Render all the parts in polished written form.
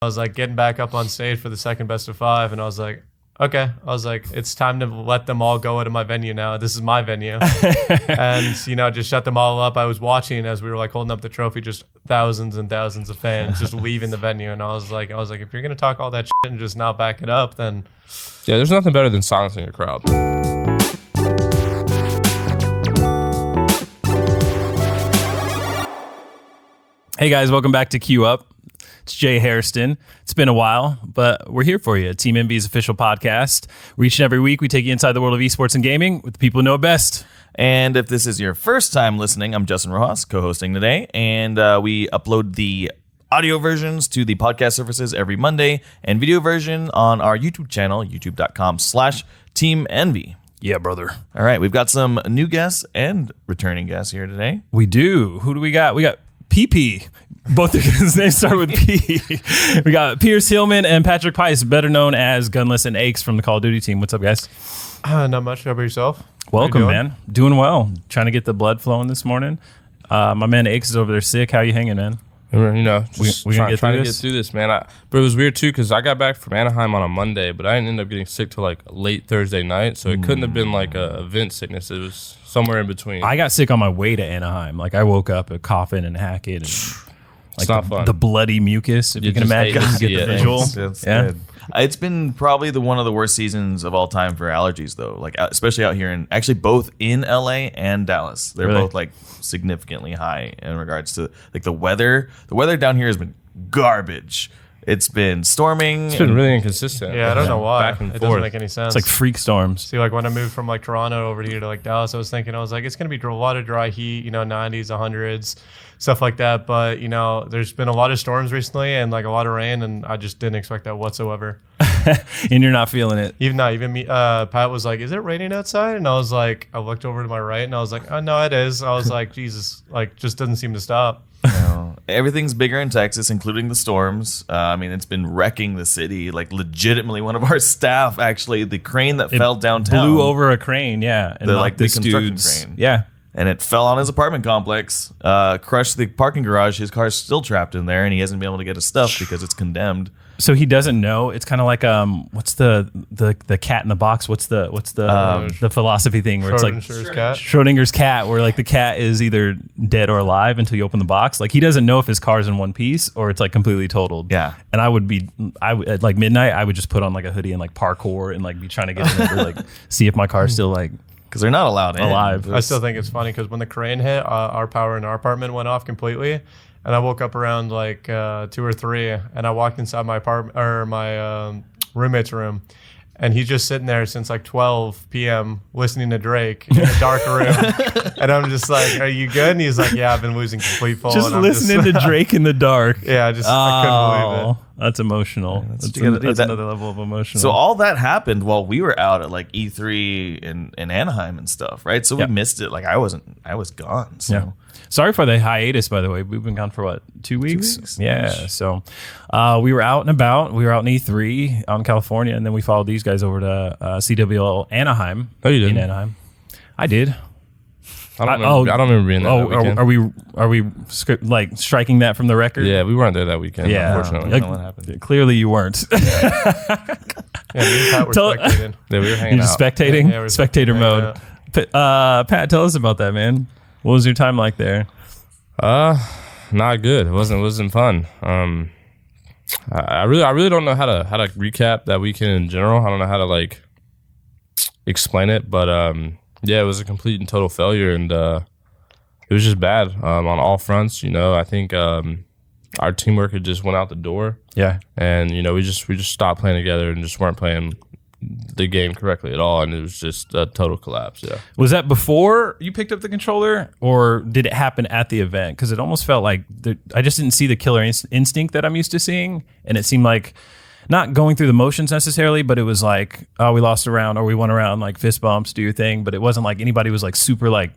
I was like getting back up on stage for the second best of 5, and I was like, okay. I was like, it's time to let them all go into my venue now. This is my venue. And, just shut them all up. I was watching as we were like holding up the trophy, just thousands and thousands of fans just leaving the venue. And I was like, if you're going to talk all that shit and just not back it up, then. Yeah, there's nothing better than silencing a crowd. Hey guys, welcome back to Queue Up. It's Jay Hairston. It's been a while, but we're here for you. Team Envy's official podcast. Each and every week, we take you inside the world of esports and gaming with the people who know it best. And if this is your first time listening, I'm Justin Rojas, co-hosting today, and we upload the audio versions to the podcast services every Monday, and video version on our YouTube channel, youtube.com/TeamEnvy. Yeah, brother. All right, we've got some new guests and returning guests here today. We do. Who do we got? We got PP. Both of his names start with P. We got Pierce Hillman and Patrick Pice, better known as Gunless and ACHES from the Call of Duty team. What's up, guys? Not much. How about yourself? Welcome, man. Doing well. Trying to get the blood flowing this morning. My man ACHES is over there sick. How you hanging, man? Just trying to get through this, man. But it was weird, too, because I got back from Anaheim on a Monday, but I didn't end up getting sick till like late Thursday night, so it couldn't have been like a event sickness. It was somewhere in between. I got sick on my way to Anaheim. Like, I woke up coughing and hacking and... It's not fun. The bloody mucus, if you can imagine. Get the visual. It's good. It's been probably one of the worst seasons of all time for allergies, though. Like, especially out here, actually both in LA and Dallas. They're both like significantly high in regards to like the weather. The weather down here has been garbage. It's been storming. It's been really inconsistent. Yeah, I don't know why. Back and it forth. Doesn't make any sense. It's like freak storms. See, like when I moved from like Toronto over here to like Dallas, I was like, it's going to be a lot of dry heat, 90s, 100s, stuff like that. But, there's been a lot of storms recently and like a lot of rain, and I just didn't expect that whatsoever. And you're not feeling it. Even me, Pat was like, is it raining outside? And I was like, I looked over to my right and I was like, oh, no, it is. I was like, Jesus, like just doesn't seem to stop. Everything's bigger in Texas, including the storms. It's been wrecking the city. Like, legitimately, one of our staff, actually, the crane that fell downtown. Blew over a crane, yeah. And the construction crane. Yeah. And it fell on his apartment complex, crushed the parking garage. His car's still trapped in there, and he hasn't been able to get his stuff because it's condemned. So he doesn't know. It's kind of like what's the cat in the box? What's the philosophy thing where it's like Schrodinger's cat, where like the cat is either dead or alive until you open the box. Like he doesn't know if his car's in one piece or it's like completely totaled. Yeah. And I would at like midnight, I would just put on like a hoodie and like parkour and like be trying to get in there to like see if my car's still like. Because they're not allowed alive. I still think it's funny because when the crane hit, our power in our apartment went off completely. And I woke up around like 2 or 3, and I walked inside my apartment or my roommate's room, and he's just sitting there since like 12 p.m. listening to Drake in a dark room. And I'm just like, "Are you good?" And he's like, "Yeah, I've been losing complete full." Just listening to Drake in the dark. Yeah, I couldn't believe it. That's emotional. That's another level of emotional. So all that happened while we were out at like E3 in Anaheim and stuff, right? So we missed it. Like I was gone. So. Yeah. Sorry for the hiatus, by the way. We've been gone for what, 2 weeks? 2 weeks. Yeah. So we were out and about. We were out in E3 out in California, and then we followed these guys over to CWL Anaheim. Oh, you did? In Anaheim. I did. I don't remember being there that weekend. Are we like striking that from the record? Yeah, we weren't there that weekend, unfortunately. I don't know what happened. Clearly you weren't. Yeah, me and Pat were spectating. Yeah, we were hanging You're just out. spectating? Yeah, Spectator mode. Pat, tell us about that, man. What was your time like there? Not good. It wasn't fun. I really don't know how to recap that weekend in general. I don't know how to like explain it, but yeah, it was a complete and total failure, and it was just bad on all fronts. I think our teamwork had just went out the door. Yeah, and we just stopped playing together and just weren't playing the game correctly at all, and it was just a total collapse. Yeah. Was that before you picked up the controller, or did it happen at the event? Because it almost felt like I just didn't see the killer instinct that I'm used to seeing, and it seemed like not going through the motions necessarily, but it was like, oh, we lost a round, or we won a round, like fist bumps, do your thing. But it wasn't like anybody was like super like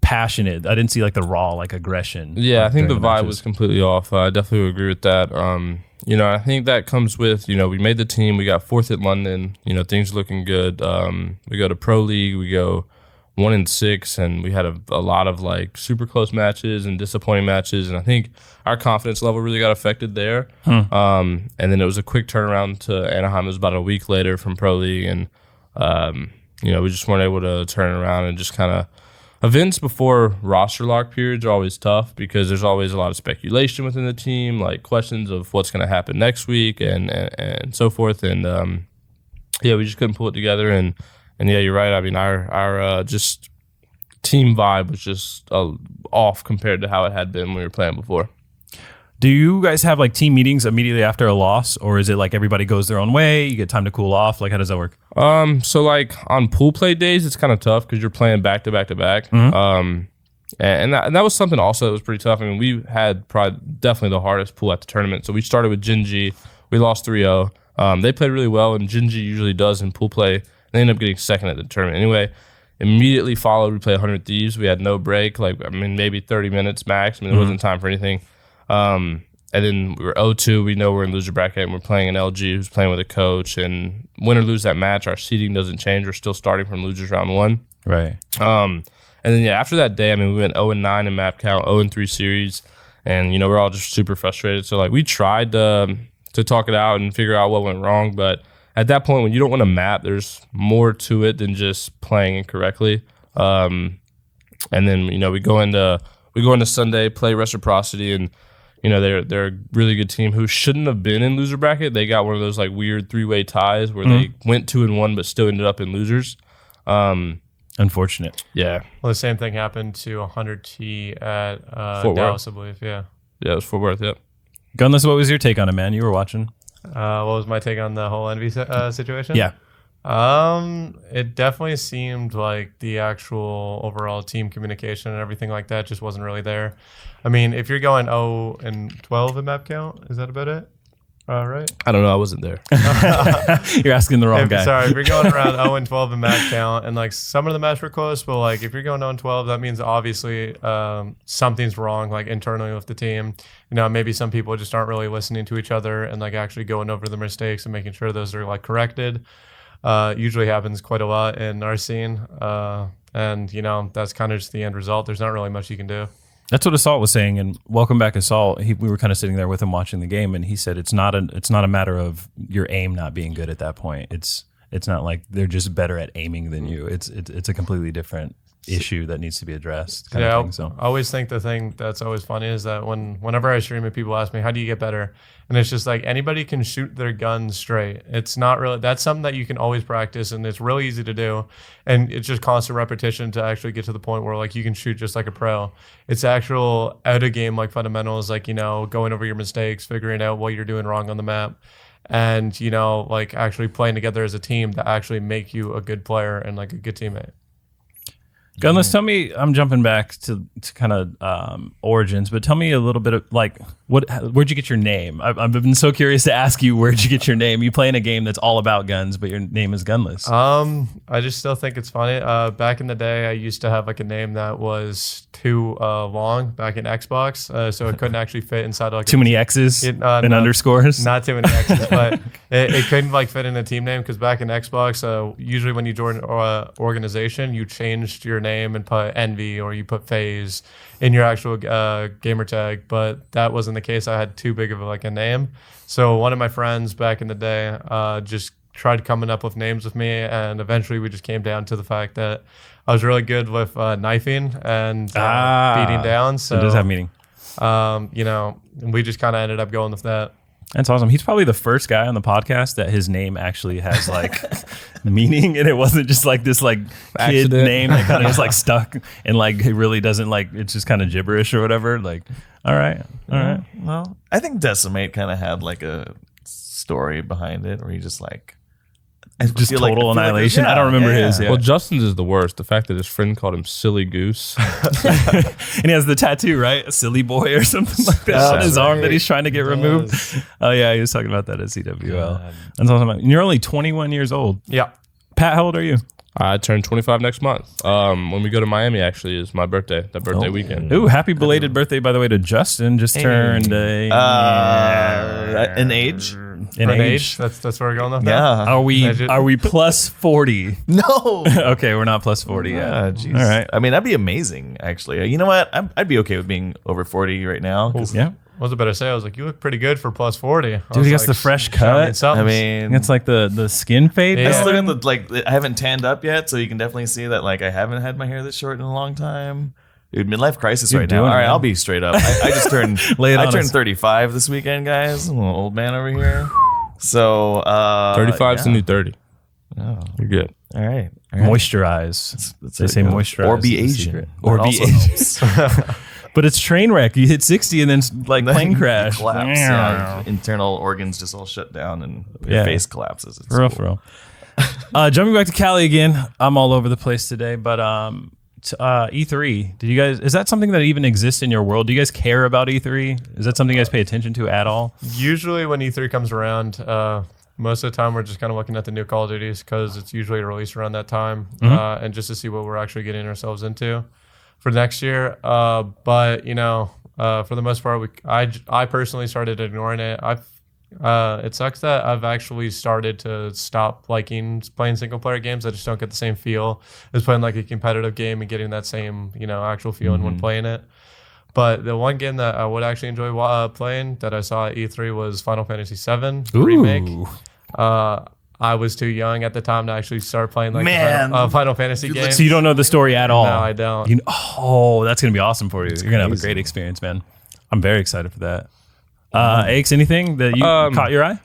passionate. I didn't see like the raw like aggression. Yeah, I think the vibe was completely off. I definitely would agree with that. I think that comes with, we made the team, we got 4th at London, things looking good. We go to Pro League, we go 1-6, and we had a lot of like super close matches and disappointing matches, and I think our confidence level really got affected there. And then it was a quick turnaround to Anaheim. It was about a week later from Pro League, and we just weren't able to turn it around, and just kind of events before roster lock periods are always tough because there's always a lot of speculation within the team, like questions of what's going to happen next week and so forth, and we just couldn't pull it together. And yeah, you're right. I mean, our just team vibe was just off compared to how it had been when we were playing before. Do you guys have like team meetings immediately after a loss, or is it like everybody goes their own way? You get time to cool off. Like, how does that work? So like on pool play days, it's kind of tough because you're playing back to back to back. And that was something also that was pretty tough. I mean, we had definitely the hardest pool at the tournament. So we started with Genji. We lost 3-0. They played really well, and Genji usually does in pool play. They ended up getting second at the tournament. Anyway, immediately followed, we played 100 Thieves. We had no break, maybe 30 minutes max. I mean, there wasn't time for anything. And then we were 0-2. We know we're in loser bracket, and we're playing an LG who's playing with a coach. And win or lose that match, our seeding doesn't change. We're still starting from losers round 1. Right. And then, after that day, I mean, we went 0-9 in map count, 0-3 series. And, we're all just super frustrated. So, we tried to talk it out and figure out what went wrong. But at that point, when you don't win a map, there's more to it than just playing incorrectly. And then, we go into Sunday, play Reciprocity, and they're a really good team who shouldn't have been in loser bracket. They got one of those like weird 3-way ties where they went 2-1 but still ended up in losers. Unfortunate. Yeah. Well, the same thing happened to 100T at Fort Dallas, Worth. I believe. Yeah. Yeah, it was Fort Worth. Yep. Gunless, what was your take on it, man? You were watching. What was my take on the whole Envy situation? Yeah. It definitely seemed like the actual overall team communication and everything like that just wasn't really there. I mean, if you're going 0-12 in map count, is that about it? Right? I don't know. I wasn't there. You're asking the wrong guy. Sorry, if you're going around 0-12 in map count, and like some of the matches were close, but like if you're going 0-12, that means obviously something's wrong, like internally with the team. Maybe some people just aren't really listening to each other and like actually going over the mistakes and making sure those are like corrected. Usually happens quite a lot in our scene, and that's kind of just the end result. There's not really much you can do. That's what Assault was saying, and welcome back, Assault. We were kind of sitting there with him watching the game, and he said it's not a matter of your aim not being good at that point. It's not like they're just better at aiming than you. It's a completely different issue that needs to be addressed. Kind of thing, so. I always think the thing that's always funny is that whenever I stream and people ask me, how do you get better? And it's just like anybody can shoot their guns straight. It's not really, that's something that you can always practice, and it's really easy to do. And it's just constant repetition to actually get to the point where like you can shoot just like a pro. It's actual out of game like fundamentals, like, going over your mistakes, figuring out what you're doing wrong on the map. And, like actually playing together as a team to actually make you a good player and like a good teammate. Gunless, tell me, I'm jumping back to kind of origins, but tell me a little bit of like, where'd you get your name? I've been so curious to ask you, where'd you get your name? You play in a game that's all about guns, but your name is Gunless. I just still think it's funny. Back in the day, I used to have like a name that was too long back in Xbox, so it couldn't actually fit inside like too many X's and underscores. Not too many X's, but it couldn't like fit in a team name because back in Xbox, usually when you join an organization, you changed your name and put Envy or you put FaZe in your actual gamer tag, but that wasn't the case. I had too big of like a name, so one of my friends back in the day just tried coming up with names with me, and eventually we just came down to the fact that I was really good with knifing and beating down. So it does have meaning. We just kind of ended up going with that. That's awesome. He's probably the first guy on the podcast that his name actually has like meaning, and it wasn't just like this like kid name that kind of just like stuck and like it really doesn't like, it's just kind of gibberish or whatever. Like, all right. Well, I think Decimate kind of had like a story behind it where he just like just total annihilation. I don't remember his. Yeah. Well, Justin's is the worst. The fact that his friend called him Silly Goose. And he has the tattoo, right? A silly boy or something like that on his arm that he's trying to get removed. Oh, yeah. He was talking about that at CWL. That's awesome. You're only 21 years old. Yeah. Pat, how old are you? I turn 25 next month. When we go to Miami, actually, is my birthday. That birthday weekend. Ooh, happy belated birthday, by the way, to Justin. Just turned an age. in For an age. That's where we're going with Yeah. Are we plus 40? No. Okay, we're not plus 40 yet. Yeah, jeez. All right. I mean, that'd be amazing, actually. You know what? I'd be okay with being over 40 right now. 'Cause, Yeah. What was it better say? I was like, you look pretty good for plus 40. Dude, he got the fresh cut. I mean, It's like the skin fade. Yeah. I going. still got the, like, I haven't tanned up yet, so you can definitely see that, like, I haven't had my hair this short in a long time. Dude, midlife crisis You're right now. doing All it, right, man. I'll be straight up. I just turned. Lay it I on turned us. 35 this weekend, guys. I'm an old man over here. So 35's the yeah. new 30. Oh, You're good. all right. Moisturize. That's They it, say yeah. moisturize. Or be is the Asian. secret. Or That be also Asian. helps. But it's train wreck. You hit 60 and then like plane crash. Collapse. Yeah, internal organs just all shut down and your Yeah. face collapses. It's For real, cool. for real. Jumping back to Cali again. I'm all over the place today, but E3. Did you guys? Is that something that even exists in your world? Do you guys care about E3? Is that something you guys pay attention to at all? Usually when E3 comes around, most of the time we're just kind of looking at the new Call of Duties because it's usually released around that time, and just to see what we're actually getting ourselves into for next year. But you know, for the most part, I personally started ignoring it. It sucks that I've actually started to stop liking playing single player games. I just don't get the same feel as playing like a competitive game and getting that same, you know, actual feeling when playing it. But the one game that I would actually enjoy playing that I saw at E3 was Final Fantasy VII Remake. I was too young at the time to actually start playing like Final Fantasy games. So you don't know the story at all? No, I don't. That's gonna be awesome for you. You're gonna have a great experience, man. I'm very excited for that. Aches, anything that you caught your eye?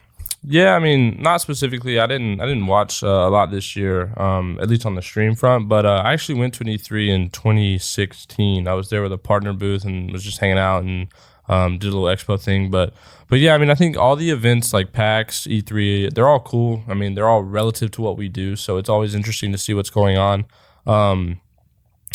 Yeah, I mean, not specifically. I didn't watch a lot this year, at least on the stream front. But I actually went to an E3 in 2016. I was there with a partner booth and was just hanging out and did a little expo thing. But yeah, I mean, I think all the events like PAX, E3, they're all cool. I mean, they're all relative to what we do, so it's always interesting to see what's going on.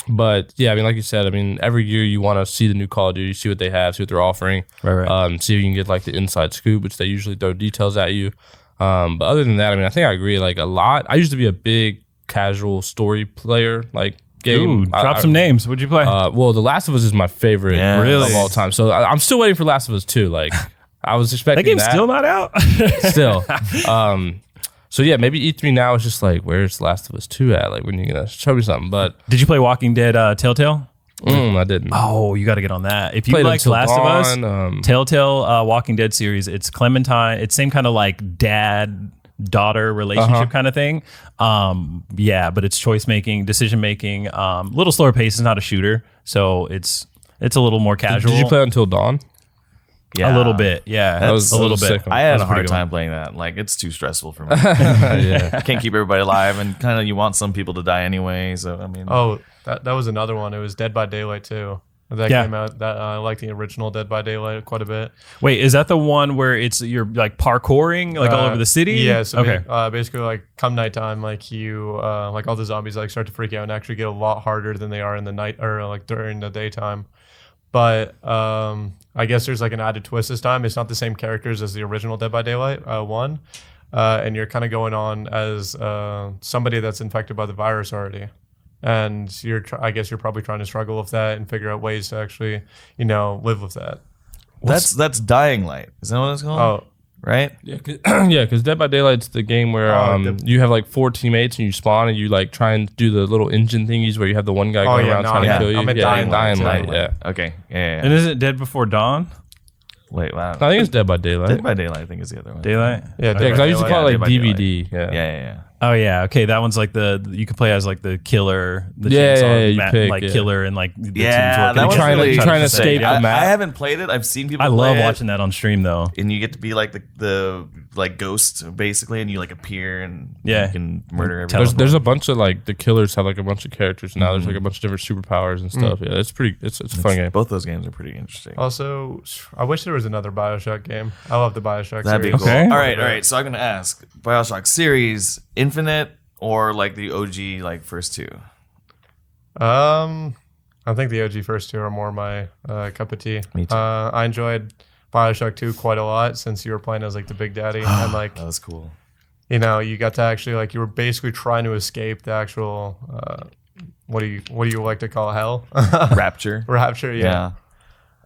But yeah, I mean, like you said, I mean, every year you want to see the new Call of Duty, see what they have, see what they're offering, Right. see if you can get like the inside scoop, which they usually throw details at you. But other than that, I mean, I think I agree. Like a lot, I used to be a big casual story player, like game. Ooh, drop some names. What'd you play? Well, The Last of Us is my favorite Really? of all time. So I'm still waiting for Last of Us 2. Like I was expecting that game's still not out. still. So yeah, maybe E3 now is just like, where's Last of Us 2 at? Like, when you gonna show me something? But Did you play Walking Dead Telltale? I didn't. Oh, you got to get on that. If you Played like Until Last of Us, Dawn, Telltale Walking Dead series, it's Clementine. It's same kind of like dad-daughter relationship kind of thing. Yeah, but it's choice making, decision making. Little slower pace. It's not a shooter, so it's a little more casual. Did you play Until Dawn? A little bit, yeah. That was a little bit. sick. I had That's a a pretty hard good time playing that. Like, it's too stressful for me. Yeah. I can't keep everybody alive, and kind of you want some people to die anyway. So I mean, Oh, that was another one. It was Dead by Daylight too. That came out. That I like the original Dead by Daylight quite a bit. Wait, is that the one where you're like parkouring like all over the city? Yeah. So okay. basically, like come nighttime, like you, like all the zombies like start to freak out and actually get a lot harder than they are in the night or like during the daytime. But I guess there's like an added twist this time. It's not the same characters as the original Dead by Daylight one, and you're kind of going on as somebody that's infected by the virus already. And I guess you're probably trying to struggle with that and figure out ways to actually, live with that. that's Dying Light. Is that what it's called? Oh, Right? Yeah, because Dead by Daylight's the game where you have like 4 teammates and you spawn and you like try and do the little engine thingies where you have the one guy going around trying to kill you. I'm at Dying Light. Yeah. Okay. Yeah. And isn't it Dead Before Dawn? Wait, wow. I think it's Dead by Daylight. Dead by Daylight, I think, is the other one. Daylight? Yeah, Yeah, because I used to call it like Dead by DVD. Yeah, yeah, yeah. Oh yeah, okay. That one's like you can play as like the killer, the Yeah, chainsaw you pick, like killer, and like the Yeah, teams working that was together. trying to- really trying to interesting. escape the map. I haven't played it. I've seen people I play love it, watching that on stream though. and you get to be like the like ghost basically, and you like appear and Yeah. you can murder everybody. There's a bunch of like the killers have like a bunch of characters now. There's like a bunch of different superpowers and stuff. Yeah, it's a fun game. Both those games are pretty interesting. Also, I wish there was another BioShock game. I love the BioShock That'd be series. cool. Okay. All right. So I'm gonna ask BioShock series, Infinite, or like the OG like first two. I think the OG first two are more my cup of tea. Me too. I enjoyed BioShock 2 quite a lot since you were playing as like the Big Daddy and like That was cool. you got to actually like you were basically trying to escape the actual what do you like to call hell? Rapture. Rapture, yeah.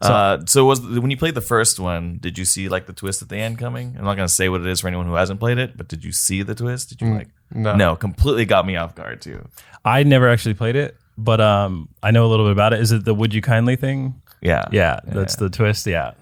So when you played the first one, did you see like the twist at the end coming? I'm not gonna say what it is for anyone who hasn't played it, but did you see the twist? Did you No, completely got me off guard too. I never actually played it, but I know a little bit about it. Is it the "Would you kindly" thing? Yeah, That's the twist. Yeah,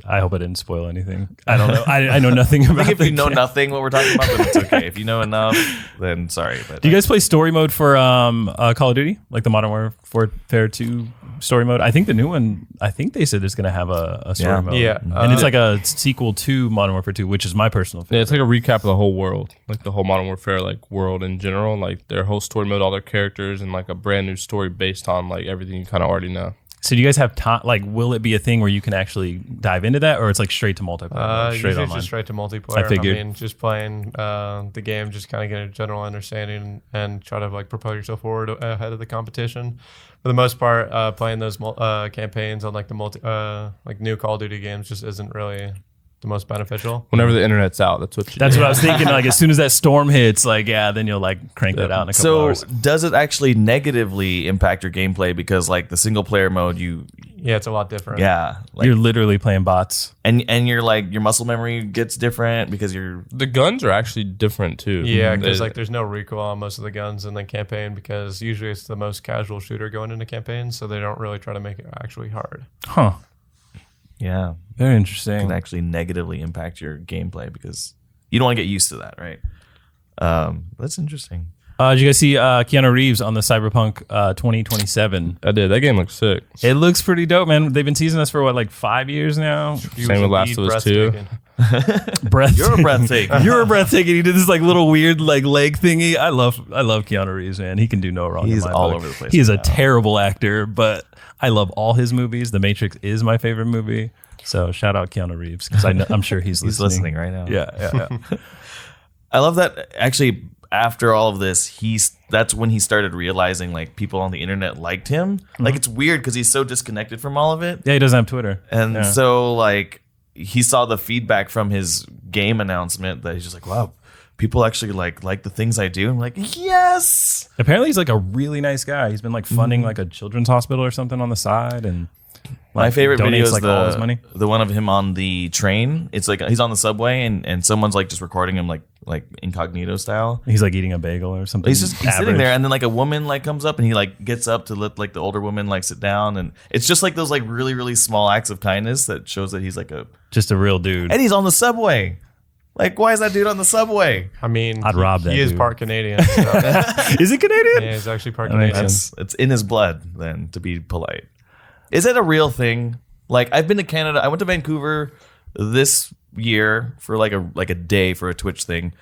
I hope I didn't spoil anything. I don't know. I know nothing about. I think if you know nothing what we're talking about, then it's okay. If you know enough, then sorry. But do you guys play story mode for Call of Duty, like the Modern Warfare 2 story mode? I think the new one. I think they said it's going to have a story mode. Yeah, and it's like a sequel to Modern Warfare 2, which is my personal favorite. Yeah, it's like a recap of the whole world, like the whole Modern Warfare like world in general, like their whole story mode, all their characters, and like a brand new story based on like everything you kind of already know. So do you guys have time? Like, will it be a thing where you can actually dive into that, or it's like straight to multiplayer? Straight online. Just straight to multiplayer. I figured. I mean, just playing the game, just kind of get a general understanding and try to like propel yourself forward ahead of the competition. For the most part, playing those campaigns on like the like new Call of Duty games just isn't really the most beneficial. Whenever the internet's out, that's what what I was thinking. Like as soon as that storm hits, like then you'll like crank that out in a couple hours. So does it actually negatively impact your gameplay because like the single player mode it's a lot different. Yeah, like, you're literally playing bots, and you're like your muscle memory gets different because the guns are actually different too. Yeah, because like there's no recoil on most of the guns in the campaign because usually it's the most casual shooter going into campaigns, so they don't really try to make it actually hard. Huh. Yeah. Very interesting. Can actually negatively impact your gameplay because you don't want to get used to that, right? That's interesting. Did you guys see Keanu Reeves on the Cyberpunk 2027? I did. That game looks sick. It looks pretty dope, man. They've been teasing us for what, like 5 years now? Same with Last of Us 2. You're a breathtaking. You're a breathtaking. He did this like little weird like leg thingy. I love Keanu Reeves, man. He can do no wrong. He's in my all book. over the place. He is a terrible actor, but I love all his movies. The Matrix is my favorite movie. So shout out Keanu Reeves because I'm sure he's listening right now. Yeah. I love that. Actually, after all of this, that's when he started realizing like people on the internet liked him. Mm-hmm. Like it's weird because he's so disconnected from all of it. Yeah, he doesn't have Twitter, and so like he saw the feedback from his game announcement that he's just like, wow, people actually like the things I do. I'm like, yes. Apparently, he's like a really nice guy. He's been like funding like a children's hospital or something on the side and. My favorite video is like all his money. The one of him on the train. It's like he's on the subway and someone's like just recording him like incognito style. He's like eating a bagel or something. He's sitting there and then like a woman like comes up and he like gets up to let like the older woman like sit down and it's just like those like really really small acts of kindness that shows that he's like just a real dude. And he's on the subway. Like, why is that dude on the subway? I mean, I'd rob that. He is dude. part Canadian. So. Is he Canadian? Yeah, he's actually part Canadian. It's in his blood then to be polite. Is it a real thing? Like I've been to Canada. I went to Vancouver this year for like a day for a Twitch thing.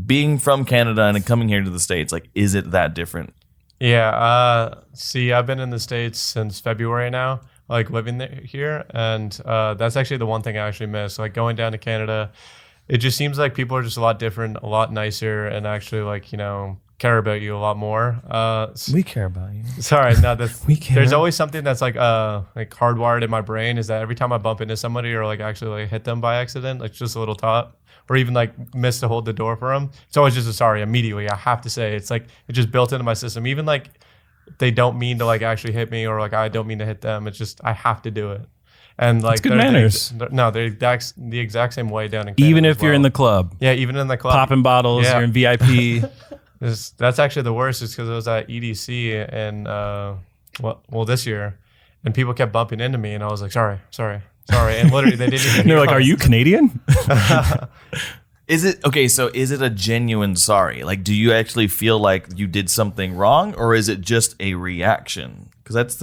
Being from Canada and coming here to the States, like, is it that different? Yeah. See, I've been in the States since February now, like living here. And that's actually the one thing I actually miss. Like going down to Canada, it just seems like people are just a lot different, a lot nicer, and actually like, care about you a lot more. We care about you. Sorry, no, we care. There's always something that's like hardwired in my brain is that every time I bump into somebody or like actually like hit them by accident, like just a little top, or even like miss to hold the door for them, it's always just a sorry immediately. I have to say it's like it's just built into my system. Even like they don't mean to like actually hit me or like I don't mean to hit them. It's just I have to do it. And like good manners. They're the exact same way down in Canada. Even if you're in the club. Yeah, even in the club. Popping bottles, you're in VIP. That's actually the worst is because it was at EDC and this year, and people kept bumping into me, and I was like, sorry, and literally they didn't even. They're like, "Are you Canadian?" Is it okay? So is it a genuine sorry? Like, do you actually feel like you did something wrong, or is it just a reaction? Because that's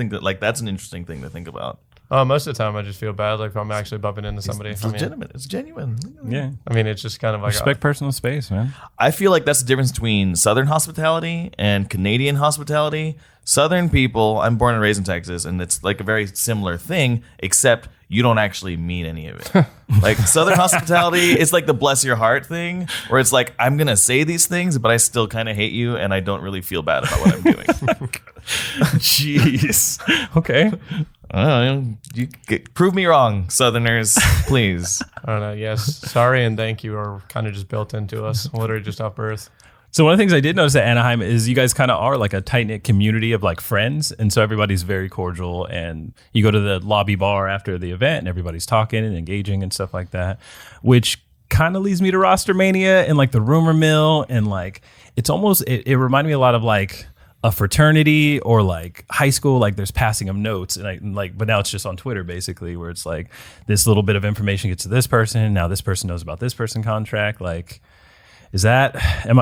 an interesting thing to think about. Most of the time, I just feel bad, like if I'm actually bumping into somebody. It's legitimate. It's genuine. Yeah. I mean, it's just kind of like respect personal space, man. I feel like that's the difference between Southern hospitality and Canadian hospitality. Southern people, I'm born and raised in Texas, and it's like a very similar thing, except you don't actually mean any of it. Like Southern hospitality, it's like the bless your heart thing, where it's like, I'm going to say these things, but I still kind of hate you, and I don't really feel bad about what I'm doing. Jeez. Okay. Prove me wrong, Southerners, please. I don't know. Yes. Sorry and thank you are kind of just built into us, literally just off birth. So one of the things I did notice at Anaheim is you guys kind of are like a tight-knit community of like friends. And so everybody's very cordial, and you go to the lobby bar after the event and everybody's talking and engaging and stuff like that, which kind of leads me to Rostermania and like the rumor mill. And like, it's almost, it reminded me a lot of like a fraternity or like high school, like there's passing of notes and like, but now it's just on Twitter basically, where it's like this little bit of information gets to this person. Now this person knows about this person contract. Like, is that,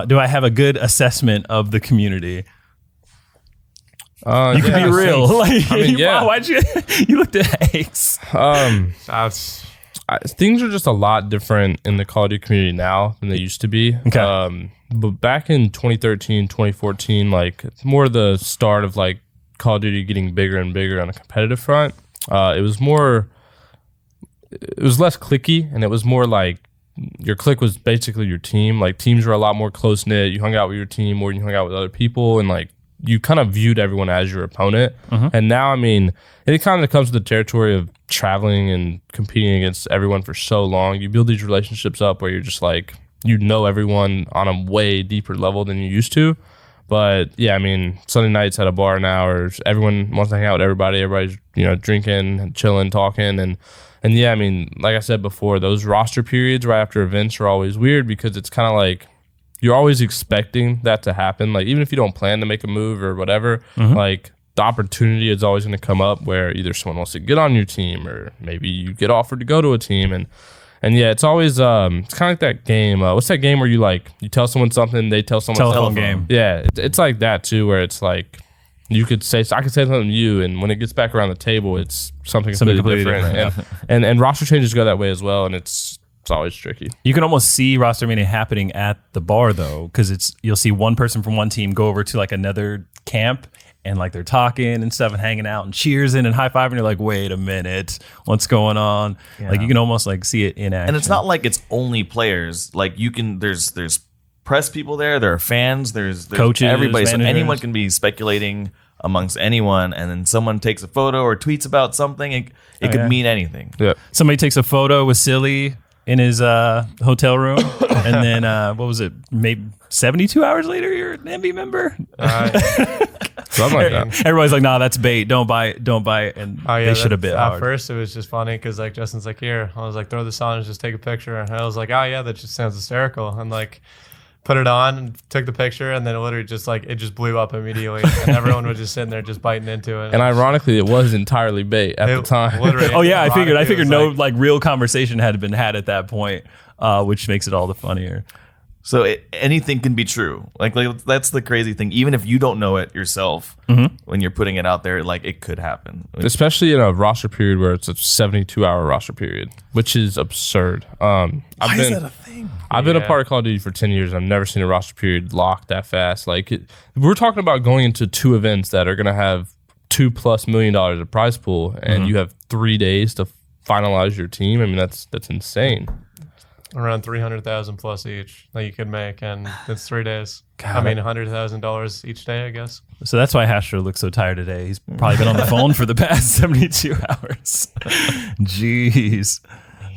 do I have a good assessment of the community? You can be real. Like, I mean, yeah. Why'd you looked at Ace? Things are just a lot different in the Call of Duty community now than they used to be. Okay. But back in 2013, 2014, like it's more the start of like Call of Duty getting bigger and bigger on a competitive front. It was less clicky, and it was more like your clique was basically your team. Like teams were a lot more close knit. You hung out with your team more than you hung out with other people, and like you kind of viewed everyone as your opponent. And now, I mean, it kind of comes to the territory of traveling and competing against everyone for so long. You build these relationships up where you're just like, you know everyone on a way deeper level than you used to. But yeah, I mean, Sunday nights at a bar now, or everyone wants to hang out with everybody. Everybody's, you know, drinking, chilling, talking, and yeah, I mean, like I said before, those roster periods right after events are always weird because it's kind of like you're always expecting that to happen. Like even if you don't plan to make a move or whatever, like the opportunity is always going to come up where either someone wants to get on your team or maybe you get offered to go to a team, and yeah, it's always it's kind of like that game. What's that game where you like you tell someone something, they tell someone Telephone something? game. Yeah, it's like that too, where it's like I could say something to you, and when it gets back around the table, it's something completely different. And roster changes go that way as well, and it's always tricky. You can almost see Rostermania happening at the bar though, because you'll see one person from one team go over to like another camp, and like they're talking and stuff and hanging out and cheersing and high fiving. You're like, wait a minute, what's going on? Yeah. Like you can almost like see it in action. And it's not like it's only players. Like you can, there's press people there are fans, there's coaches, everybody. managers. So anyone can be speculating amongst anyone, and then someone takes a photo or tweets about something. It could mean anything. Yeah. Somebody takes a photo with Silly in his hotel room, and then what was it? Maybe 72 hours later, you're an MB member. Something like that. Everybody's like, "Nah, that's bait. Don't buy it. Don't buy it." And they should have been. At first, it was just funny because like Justin's like, "Here," I was like, "Throw this on and just take a picture." And I was like, "Oh yeah, that just sounds hysterical." And like, put it on and took the picture, and then it literally just like it just blew up immediately, and everyone was just sitting there just biting into it. And ironically, it was entirely bait at the time. Oh yeah, I figured no like real conversation had been had at that point, which makes it all the funnier. So anything can be true. Like that's the crazy thing. Even if you don't know it yourself, when you're putting it out there, like it could happen. Especially in a roster period where it's a 72-hour roster period, which is absurd. Why is that a thing? I've been a part of Call of Duty for 10 years. I've never seen a roster period locked that fast. Like we're talking about going into 2 events that are going to have $2+ million of prize pool, and you have 3 days to finalize your team. I mean, that's insane. Around 300,000 plus each that you could make, and it's 3 days. God. I mean, $100,000 each day, I guess. So that's why Hastro looks so tired today. He's probably been on the phone for the past 72 hours. Jeez.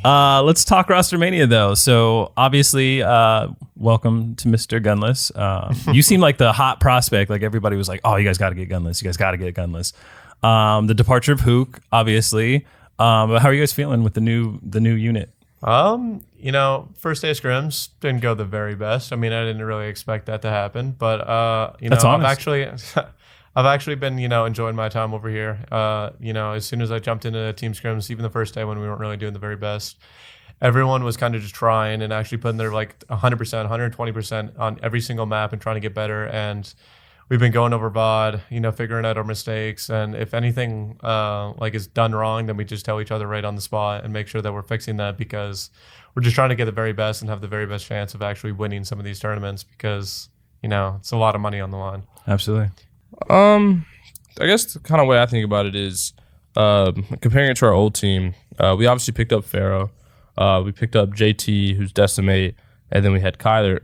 Let's talk Rostermania though. So obviously, welcome to Mr. Gunless. You seem like the hot prospect. Like everybody was like, "Oh, you guys got to get Gunless. You guys got to get Gunless." The departure of Hook, obviously. But how are you guys feeling with the new unit? You know, first day of scrims didn't go the very best. I mean, I didn't really expect that to happen, but you know, I've actually been, you know, enjoying my time over here. You know, as soon as I jumped into team scrims, even the first day when we weren't really doing the very best, everyone was kind of just trying and actually putting their like 100%, 120% on every single map and trying to get better. And we've been going over VOD, you know, figuring out our mistakes. And if anything like is done wrong, then we just tell each other right on the spot and make sure that we're fixing that, because we're just trying to get the very best and have the very best chance of actually winning some of these tournaments, because, you know, it's a lot of money on the line. Absolutely. I guess the kind of way I think about it is comparing it to our old team. We obviously picked up Pharaoh. We picked up JT, who's Decimate, and then we had Kyler.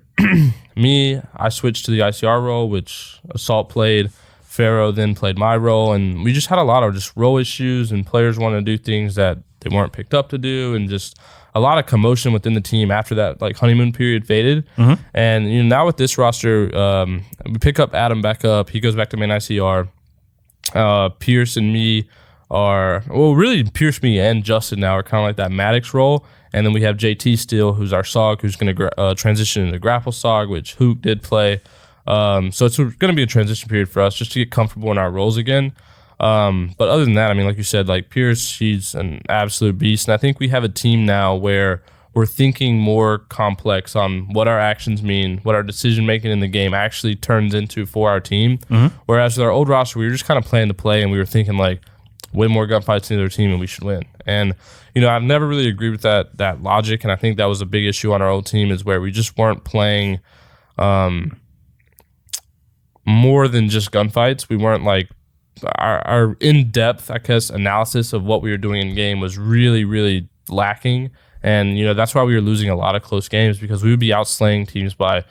Me, I switched to the ICR role, which Assault played. Pharaoh then played my role, and we just had a lot of just role issues, and players wanted to do things that they weren't picked up to do, and just a lot of commotion within the team after that like honeymoon period faded. And you know, now with this roster, we pick up Adam back up. He goes back to main ICR. Pierce and me are, well, really Pierce, me, and Justin now are kind of like that Maddox role. And then we have JT still, who's our SOG, who's going to transition into Grapple SOG, which Hook did play. So it's going to be a transition period for us just to get comfortable in our roles again. But other than that, I mean, like you said, like Pierce, he's an absolute beast. And I think we have a team now where we're thinking more complex on what our actions mean, what our decision making in the game actually turns into for our team. Whereas with our old roster, we were just kind of playing to play, and we were thinking like, win more gunfights than the other team and we should win. And, you know, I've never really agreed with that logic. And I think that was a big issue on our old team, is where we just weren't playing more than just gunfights. We weren't like, our in-depth, I guess, analysis of what we were doing in game was really, really lacking. And, you know, that's why we were losing a lot of close games, because we would be outslaying teams by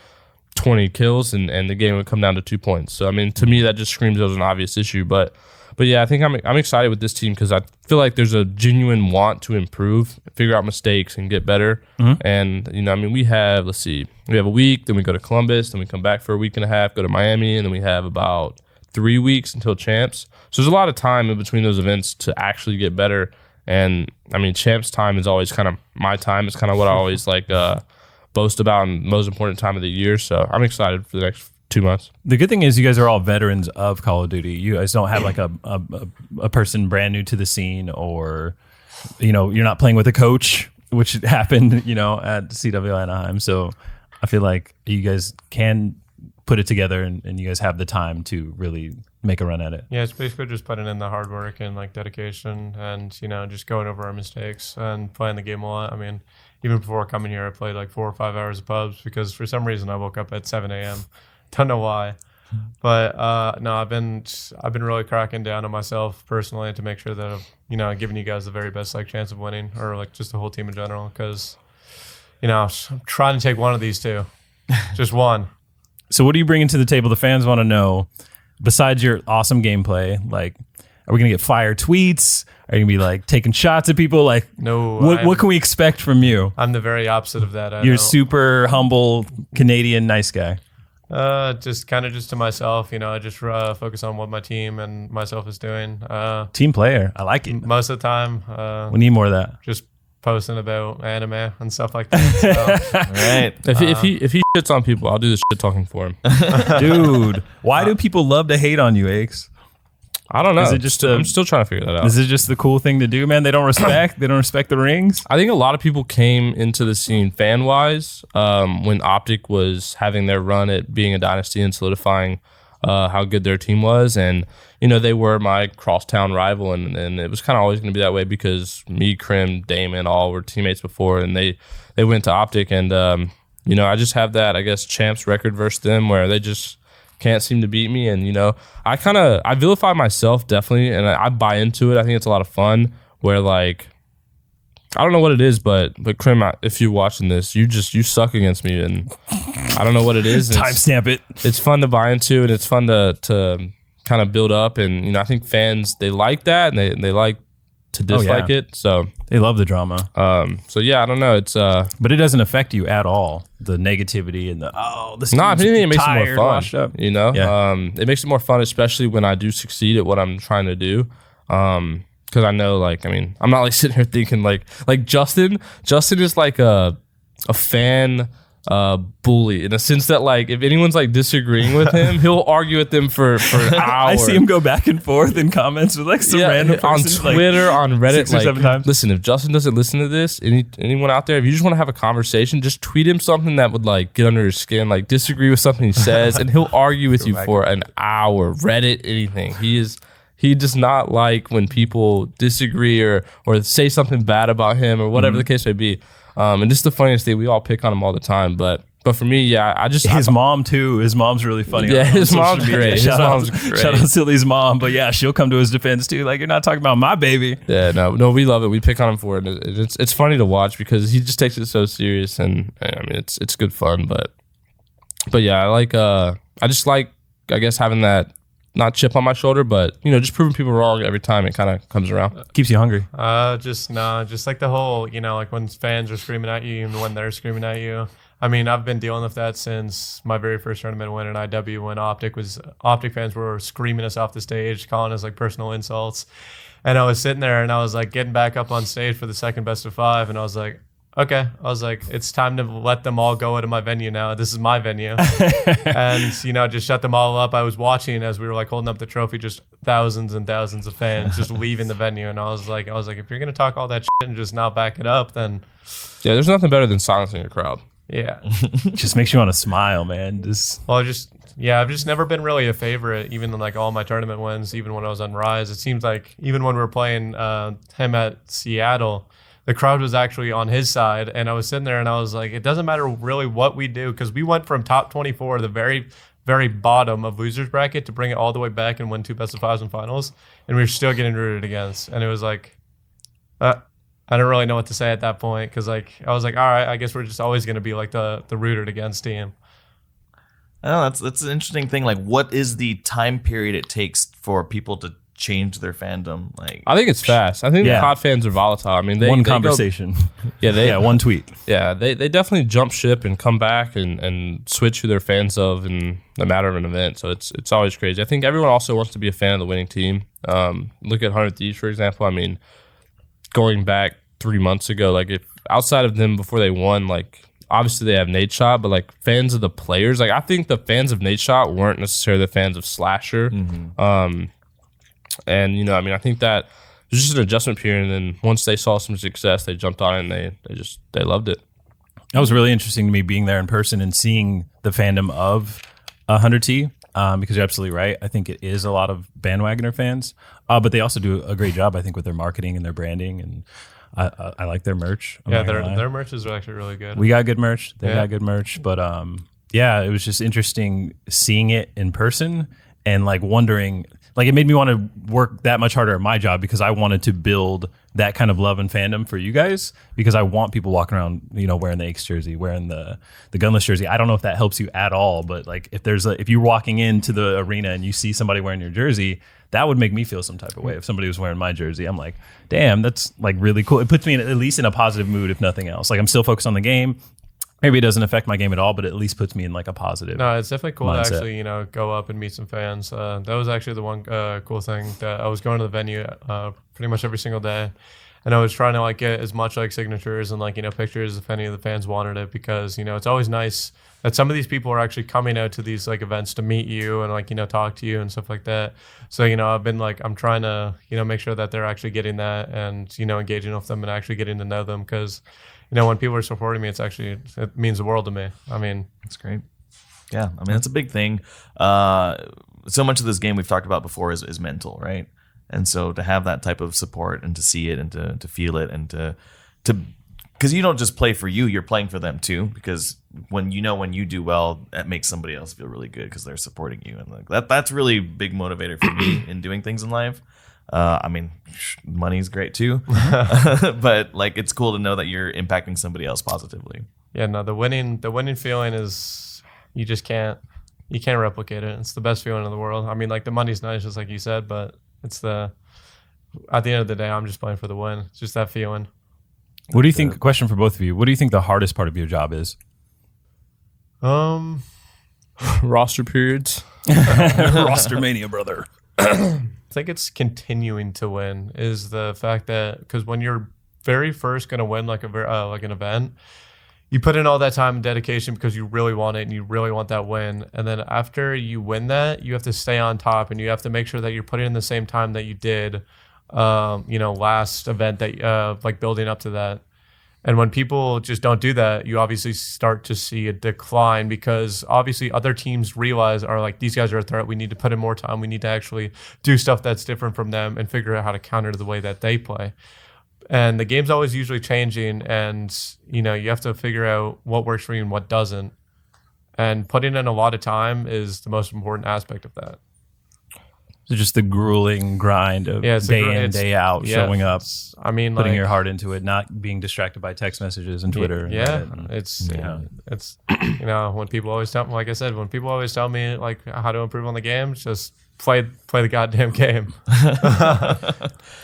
20 kills and the game would come down to 2 points. So, I mean, to me, that just screams it was an obvious issue. But yeah, I think I'm excited with this team because I feel like there's a genuine want to improve, figure out mistakes, and get better. And, you know, I mean, we have a week, then we go to Columbus, then we come back for a week and a half, go to Miami, and then we have about 3 weeks until champs. So there's a lot of time in between those events to actually get better. And, I mean, champs time is always kind of my time. It's kind of what I always like boast about, and most important time of the year. So I'm excited for the next 2 months. The good thing is you guys are all veterans of Call of Duty. You guys don't have like a person brand new to the scene, or, you know, you're not playing with a coach, which happened, you know, at CWL Anaheim. So I feel like you guys can put it together, and you guys have the time to really make a run at it. Yeah, it's basically just putting in the hard work and like dedication, and, you know, just going over our mistakes and playing the game a lot. I mean, even before coming here, I played like 4 or 5 hours of pubs because for some reason I woke up at 7 a.m. Don't know why, but no, I've been really cracking down on myself personally to make sure that I've, you know, giving you guys the very best like chance of winning, or like just the whole team in general, because, you know, I'm trying to take one of these two, just one. So what are you bringing to the table? The fans want to know, besides your awesome gameplay, like, are we going to get fire tweets? Are you going to be like taking shots at people? Like, no, what can we expect from you? I'm the very opposite of that. You're super humble Canadian nice guy. Just to myself, you know, I just focus on what my team and myself is doing. Team player. I like it. Most of the time. We need more of that. Just posting about anime and stuff like that. So. Right. If he shits on people, I'll do the shit talking for him. Dude, why do people love to hate on you, Aches? I don't know. Is it just I'm still trying to figure that out. Is it just the cool thing to do, man? They don't respect the rings? I think a lot of people came into the scene fan-wise when Optic was having their run at being a dynasty and solidifying how good their team was. And, you know, they were my crosstown rival, and it was kind of always going to be that way because me, Krim, Damon, all were teammates before, and they went to Optic. And, you know, I just have that, I guess, champs record versus them where they just can't seem to beat me. And, you know, I vilify myself definitely, and I buy into it. I think it's a lot of fun where, like, I don't know what it is, but Krim, if you're watching this, you suck against me, and I don't know what it is. Timestamp it. It's fun to buy into, and it's fun to kind of build up. And, you know, I think fans, they like that, and they like to dislike it. So they love the drama. So yeah, I don't know. It's but it doesn't affect you at all. The negativity and this. No, if anything, it makes it more washed fun. Up. You know, Yeah. It makes it more fun, especially when I do succeed at what I'm trying to do. Because I know, like, I mean, I'm not like sitting here thinking like Justin. Justin is like a fan bully in a sense that, like, if anyone's like disagreeing with him, he'll argue with them for an hour. I see him go back and forth in comments with like some random person, on Twitter, like, on Reddit, 6 or 7 times. Listen, if Justin doesn't listen to this, anyone out there, if you just want to have a conversation, just tweet him something that would like get under his skin, like disagree with something he says, and he'll argue with you for an hour. Reddit, anything. He does not like when people disagree or say something bad about him or whatever the case may be. And this is the funniest thing. We all pick on him all the time. But for me, yeah, his mom too. His mom's really funny. Yeah, his mom's great. Shout out Silly's mom. But yeah, she'll come to his defense too. Like, you're not talking about my baby. Yeah, no, we love it. We pick on him for it. It's funny to watch because he just takes it so serious. And I mean, it's good fun. But yeah, I just like, I guess, having that not chip on my shoulder, but just proving people wrong every time it kind of comes around. Keeps you hungry. Just like the whole, like when fans are screaming at you and when they're screaming at you. I mean, I've been dealing with that since my very first tournament win in IW when Optic fans were screaming us off the stage, calling us like personal insults. And I was sitting there and I was like getting back up on stage for the second best of 5. And I was like, okay. I was like, it's time to let them all go into my venue now. This is my venue. And, just shut them all up. I was watching as we were like holding up the trophy, just thousands and thousands of fans just leaving the venue. And I was like, if you're going to talk all that shit and just not back it up, then. Yeah, there's nothing better than silencing a crowd. Yeah. Just makes you want to smile, man. I've just never been really a favorite, even in like all my tournament wins, even when I was on Rise. It seems like even when we were playing him at Seattle, the crowd was actually on his side. And I was sitting there and I was like, it doesn't matter really what we do, because we went from top 24, the very, very bottom of losers bracket, to bring it all the way back and win 2 best of 5s in finals. And we were still getting rooted against. And it was like, I don't really know what to say at that point, because I was like, all right, I guess we're just always going to be like the rooted against team. Oh, that's an interesting thing. Like, what is the time period it takes for people to change their fandom? Like, I think it's fast. I think the COD fans are volatile. I mean, one conversation. One tweet. Yeah, they definitely jump ship and come back and switch who they're fans of in the matter of an event. So it's always crazy. I think everyone also wants to be a fan of the winning team. Look at 100 Thieves, for example. I mean, going back 3 months ago, like if outside of them before they won, like obviously they have Nate Shot, but like fans of the players, like I think the fans of Nate Shot weren't necessarily the fans of Slasher. Mm-hmm. And I think that it was just an adjustment period, and then once they saw some success, they jumped on it and they loved it. That was really interesting to me, being there in person and seeing the fandom of 100T. Because you're absolutely right. I think it is a lot of bandwagoner fans, but they also do a great job, I think, with their marketing and their branding, and I like their merch. Their merch is actually really good. We got good merch. They got good merch, but it was just interesting seeing it in person and like wondering. Like, it made me want to work that much harder at my job, because I wanted to build that kind of love and fandom for you guys, because I want people walking around, wearing the ACHES jersey, wearing the Gunless jersey. I don't know if that helps you at all, but like if you're walking into the arena and you see somebody wearing your jersey, that would make me feel some type of way. If somebody was wearing my jersey, I'm like, damn, that's like really cool. It puts me at least in a positive mood, if nothing else. Like, I'm still focused on the game. Maybe it doesn't affect my game at all, but it at least puts me in like a positive. No, it's definitely cool mindset. to actually, go up and meet some fans. That was actually the one cool thing, that I was going to the venue pretty much every single day, and I was trying to like get as much like signatures and like pictures if any of the fans wanted it, because it's always nice that some of these people are actually coming out to these like events to meet you and like talk to you and stuff like that. So I've been like, I'm trying to make sure that they're actually getting that and engaging with them and actually getting to know them, because when people are supporting me, it means the world to me. I mean, that's great. Yeah, I mean, that's a big thing. So much of this game we've talked about before is mental, right? And so to have that type of support and to see it and to feel it and to because you don't just play for you, you're playing for them too. Because when you do well, that makes somebody else feel really good because they're supporting you, and like that's really a big motivator for me in doing things in life. I mean, money's great too, but like it's cool to know that you're impacting somebody else positively. Yeah, no, the winning feeling is you can't replicate it. It's the best feeling in the world. I mean, like the money's nice, just like you said, but at the end of the day, I'm just playing for the win. It's just that feeling. What do you think? Question for both of you. What do you think the hardest part of your job is? Roster periods. Rostermania, brother. I think it's continuing to win is the fact that, because when you're very first going to win like an event, you put in all that time and dedication because you really want it and you really want that win. And then after you win that, you have to stay on top and you have to make sure that you're putting in the same time that you did, last event that like building up to that. And when people just don't do that, you obviously start to see a decline because obviously other teams realize are like, these guys are a threat. We need to put in more time. We need to actually do stuff that's different from them and figure out how to counter the way that they play. And the game's always usually changing and, you have to figure out what works for you and what doesn't. And putting in a lot of time is the most important aspect of that. So just the grueling grind of day in, day out, showing up, putting your heart into it, not being distracted by text messages and Twitter. It's when people always tell me, like I said, when people always tell me like how to improve on the game, just play the goddamn game.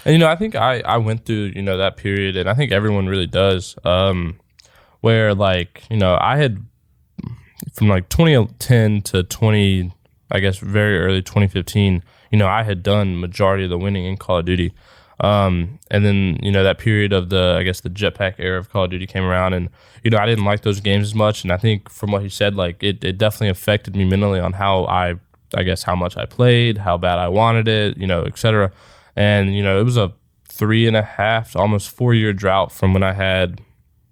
And I think I went through that period, and I think everyone really does. Where like I had from like 2010 to I guess very early 2015. I had done majority of the winning in Call of Duty. And then, that period of the jetpack era of Call of Duty came around, and, I didn't like those games as much. And I think from what he said, like it definitely affected me mentally on how how much I played, how bad I wanted it, et cetera. And, it was a 3.5 to almost 4-year drought from when I had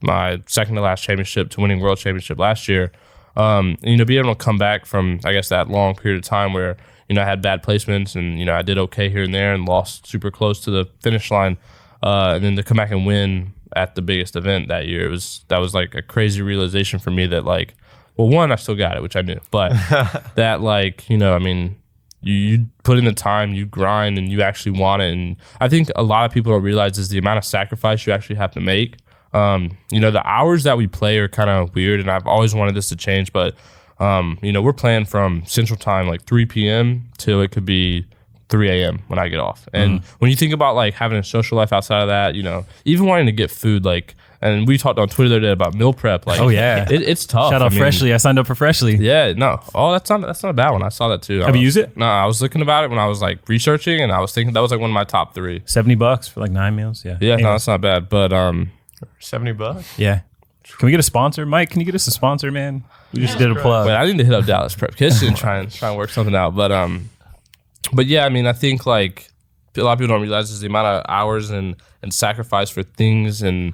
my second to last championship to winning world championship last year. Being able to come back from, that long period of time where, I had bad placements and, I did okay here and there and lost super close to the finish line. And then to come back and win at the biggest event that year, that was like a crazy realization for me that like, well, one, I still got it, which I knew, but that like, you put in the time, you grind, and you actually want it. And I think a lot of people don't realize is the amount of sacrifice you actually have to make. The hours that we play are kind of weird, and I've always wanted this to change, but we're playing from Central Time, like 3 p.m. till it could be 3 a.m. when I get off. And when you think about like having a social life outside of that, even wanting to get food, like, and we talked on Twitter the other day about meal prep. Like, oh yeah, it's tough. Shout out Freshly. I signed up for Freshly. Yeah, no. Oh, that's not a bad one. I saw that too. Have you used it? No, I was looking about it when I was like researching, and I was thinking that was like one of my top 3. $70 for like 9 meals. Yeah. Yeah, no, that's not bad. But $70. Yeah. Can we get a sponsor, Mike? Can you get us a sponsor, man? We just did a plug. wait, I need to hit up Dallas Prep Kitchen and try and work something out. But yeah, I think like a lot of people don't realize is the amount of hours and sacrifice for things and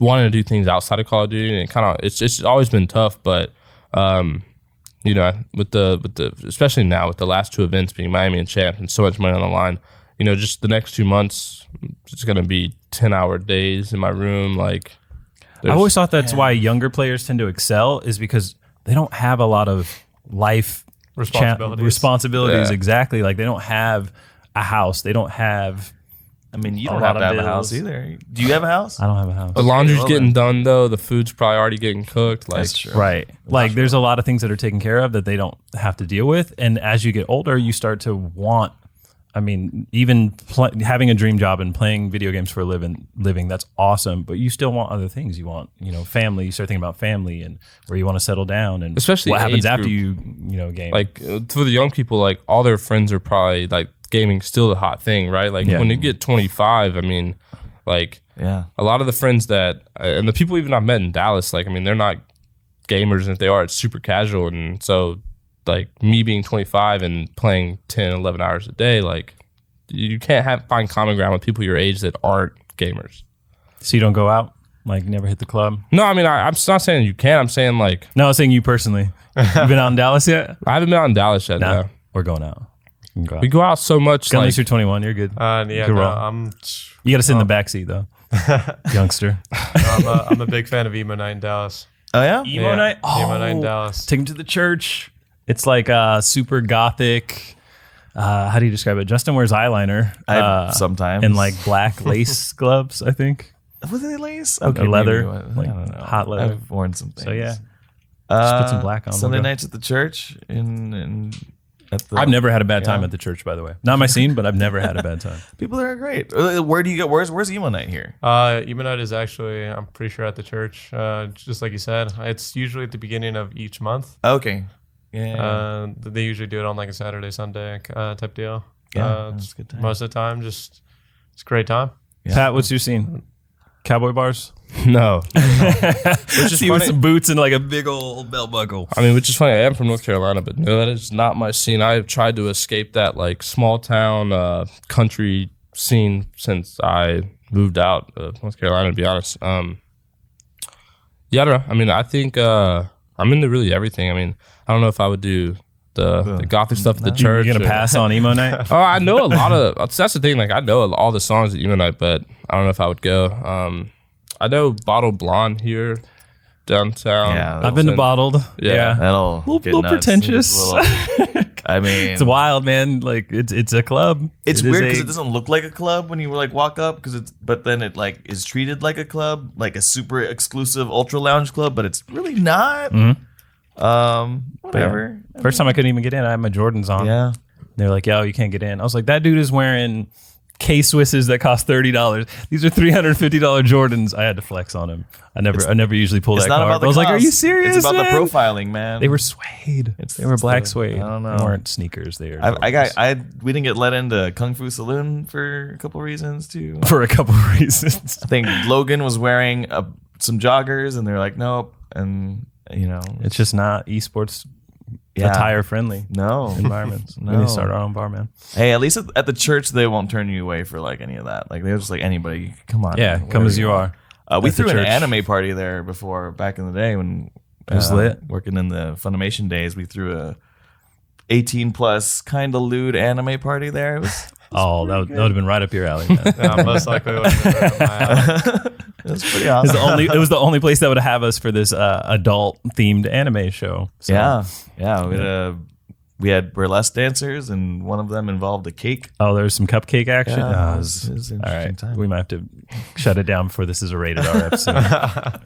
wanting to do things outside of Call of Duty, and it's always been tough. But with the especially now with the last 2 events being Miami and Champ and so much money on the line, just the next 2 months it's gonna be 10-hour days in my room. Like I always thought that's why younger players tend to excel, is because they don't have a lot of life responsibilities. Yeah. Exactly. Like they don't have a house. They don't have. You don't have to have a house either. Do you have a house? I don't have a house. the laundry's getting done though. The food's probably already getting cooked. Like, That's true. Right. Like there's a lot of things that are taken care of that they don't have to deal with. And as you get older, you start to want, even having a dream job and playing video games for a living, that's awesome. But you still want other things. You want, family. You start thinking about family and where you want to settle down, and especially what happens age after group. you game. Like for the young people, like all their friends are probably like gaming's still the hot thing, right? Like when you get 25, like a lot of the friends that and the people even I've met in Dallas, like they're not gamers, and if they are, it's super casual. And so like me being 25 and playing 10, 11 hours a day, like you can't find common ground with people your age that aren't gamers. So you don't go out, like never hit the club? No, I'm not saying you can't. I'm saying like No, I was saying you personally. You been out in Dallas yet? I haven't been out in Dallas yet. No, No. we're going out. We go out so much. At Like, least you're 21. You're good. Yeah, Good no, roll. You got to sit in the back seat though, youngster. I'm a big fan of Emo Night in Dallas. Oh yeah. Emo night. Emo Night in Dallas. Take him to the church. It's like super gothic. How do you describe it? Justin wears eyeliner. Sometimes. And like black lace gloves, I think. Was it lace? Okay, leather, I like don't know. hot leather. I've worn some things. So yeah, just put some black on. Sunday We'll go. nights at the church at the. I've never had a bad time at the church, by the way. Not my scene, but I've never had a bad time. People there are great. Where do you go? Where's emo night here? Emo Night is actually, I'm pretty sure, at the church. Just like you said, it's usually at the beginning of each month. Okay. Yeah. They usually do it on like a Saturday, Sunday type deal. That's a good time. Most of the time, it's a great time. Yeah. Pat, what's your scene? Cowboy bars? no. Which is See, with funny. some boots and like a big old belt buckle. Which is funny. I am from North Carolina, but no, that is not my scene. I have tried to escape that like small town country scene since I moved out of North Carolina, to be honest. Yeah, I don't know. I think I'm into really everything. I don't know if I would do the gothic stuff at the church. You're gonna pass on emo night? Oh, I know a lot of. That's the thing. Like I know all the songs at emo night, but I don't know if I would go. I know Bottled Blonde here downtown. Yeah, I've been to Bottled. Yeah. That'll get little nuts. pretentious. It's It's wild, man. Like it's a club. It's It is weird a- because it doesn't look like a club when you like walk up, but then it like is treated like a club, like a super exclusive ultra lounge club, but it's really not. Mm-hmm. Whatever. First time I couldn't even get in, I had my Jordans on. Yeah. They're like, yo, you can't get in. I was like, that dude is wearing K-Swisses that cost $30. These are $350 Jordans. I had to flex on him. I never usually pull that card. I was like, are you serious? It's about man? the profiling, man. They were suede. They were black suede. I don't know. They weren't sneakers. They were we didn't get let into Kung Fu Saloon for a couple reasons too. for a couple of reasons. I think Logan was wearing some joggers, and they're like, nope. And It's just not esports Yeah. attire friendly no environments. No. We need to start our own bar, man. Hey, at least at the church, they won't turn you away for like any of that. Like they're just like, anybody, come on. Yeah, come as you are. We At the threw an church. anime party there before, back in the day when It was lit. working in the Funimation days. We threw a 18 plus kind of lewd anime party there. It was Oh, that would have been right up your alley, man. Yeah, most likely would have been right up my alley. it was pretty awesome. It was the only place that would have us for this adult themed anime show. So, Yeah. We had burlesque dancers, and one of them involved a cake. Oh, there's some cupcake action. Yeah, it was an interesting all right, time. we might have to shut it down before this is a rated R episode.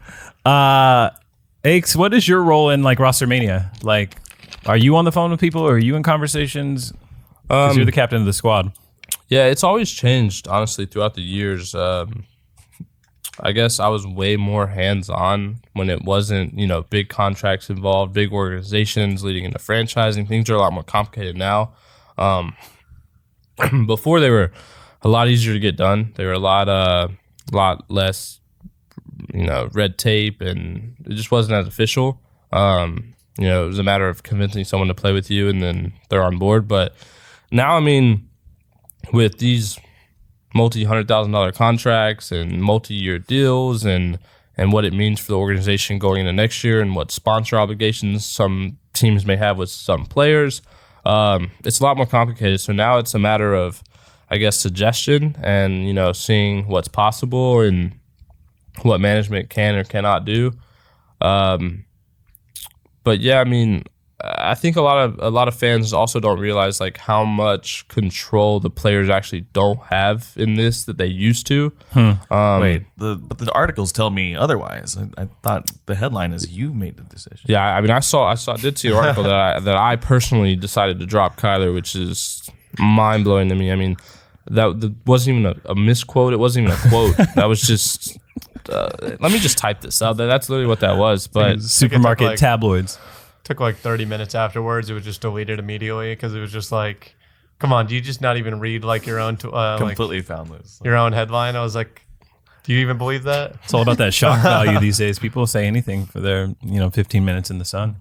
Aches, what is your role in like Rostermania? Like, are you on the phone with people, or are you in conversations? Because you're the captain of the squad. Yeah, it's always changed, honestly, throughout the years. I guess I was way more hands-on when it wasn't, big contracts involved, big organizations leading into franchising. Things are a lot more complicated now. Before, they were a lot easier to get done. They were a lot less, red tape, and it just wasn't as official. It was a matter of convincing someone to play with you, and then they're on board. But now, I mean, with these multi-$100,000 contracts and multi-year deals and what it means for the organization going into next year and what sponsor obligations some teams may have with some players, it's a lot more complicated. So now it's a matter of, I guess, suggestion and, seeing what's possible and what management can or cannot do. But yeah, I mean, I think a lot of fans also don't realize like how much control the players actually don't have in this that they used to. Wait, but the articles tell me otherwise. I thought the headline is you made the decision. Yeah, I mean, I did see an article that I personally decided to drop Kyler, which is mind blowing to me. I mean, that wasn't even a misquote. It wasn't even a quote. That was just. Let me just type this out. That's literally what that was. But Supermarket tabloids. Took like 30 minutes afterwards. It was just deleted immediately because it was just like, come on, do you just not even read like your own Completely found this. your own headline? I was like, do you even believe that? It's all about that shock value these days. People say anything for their 15 minutes in the sun.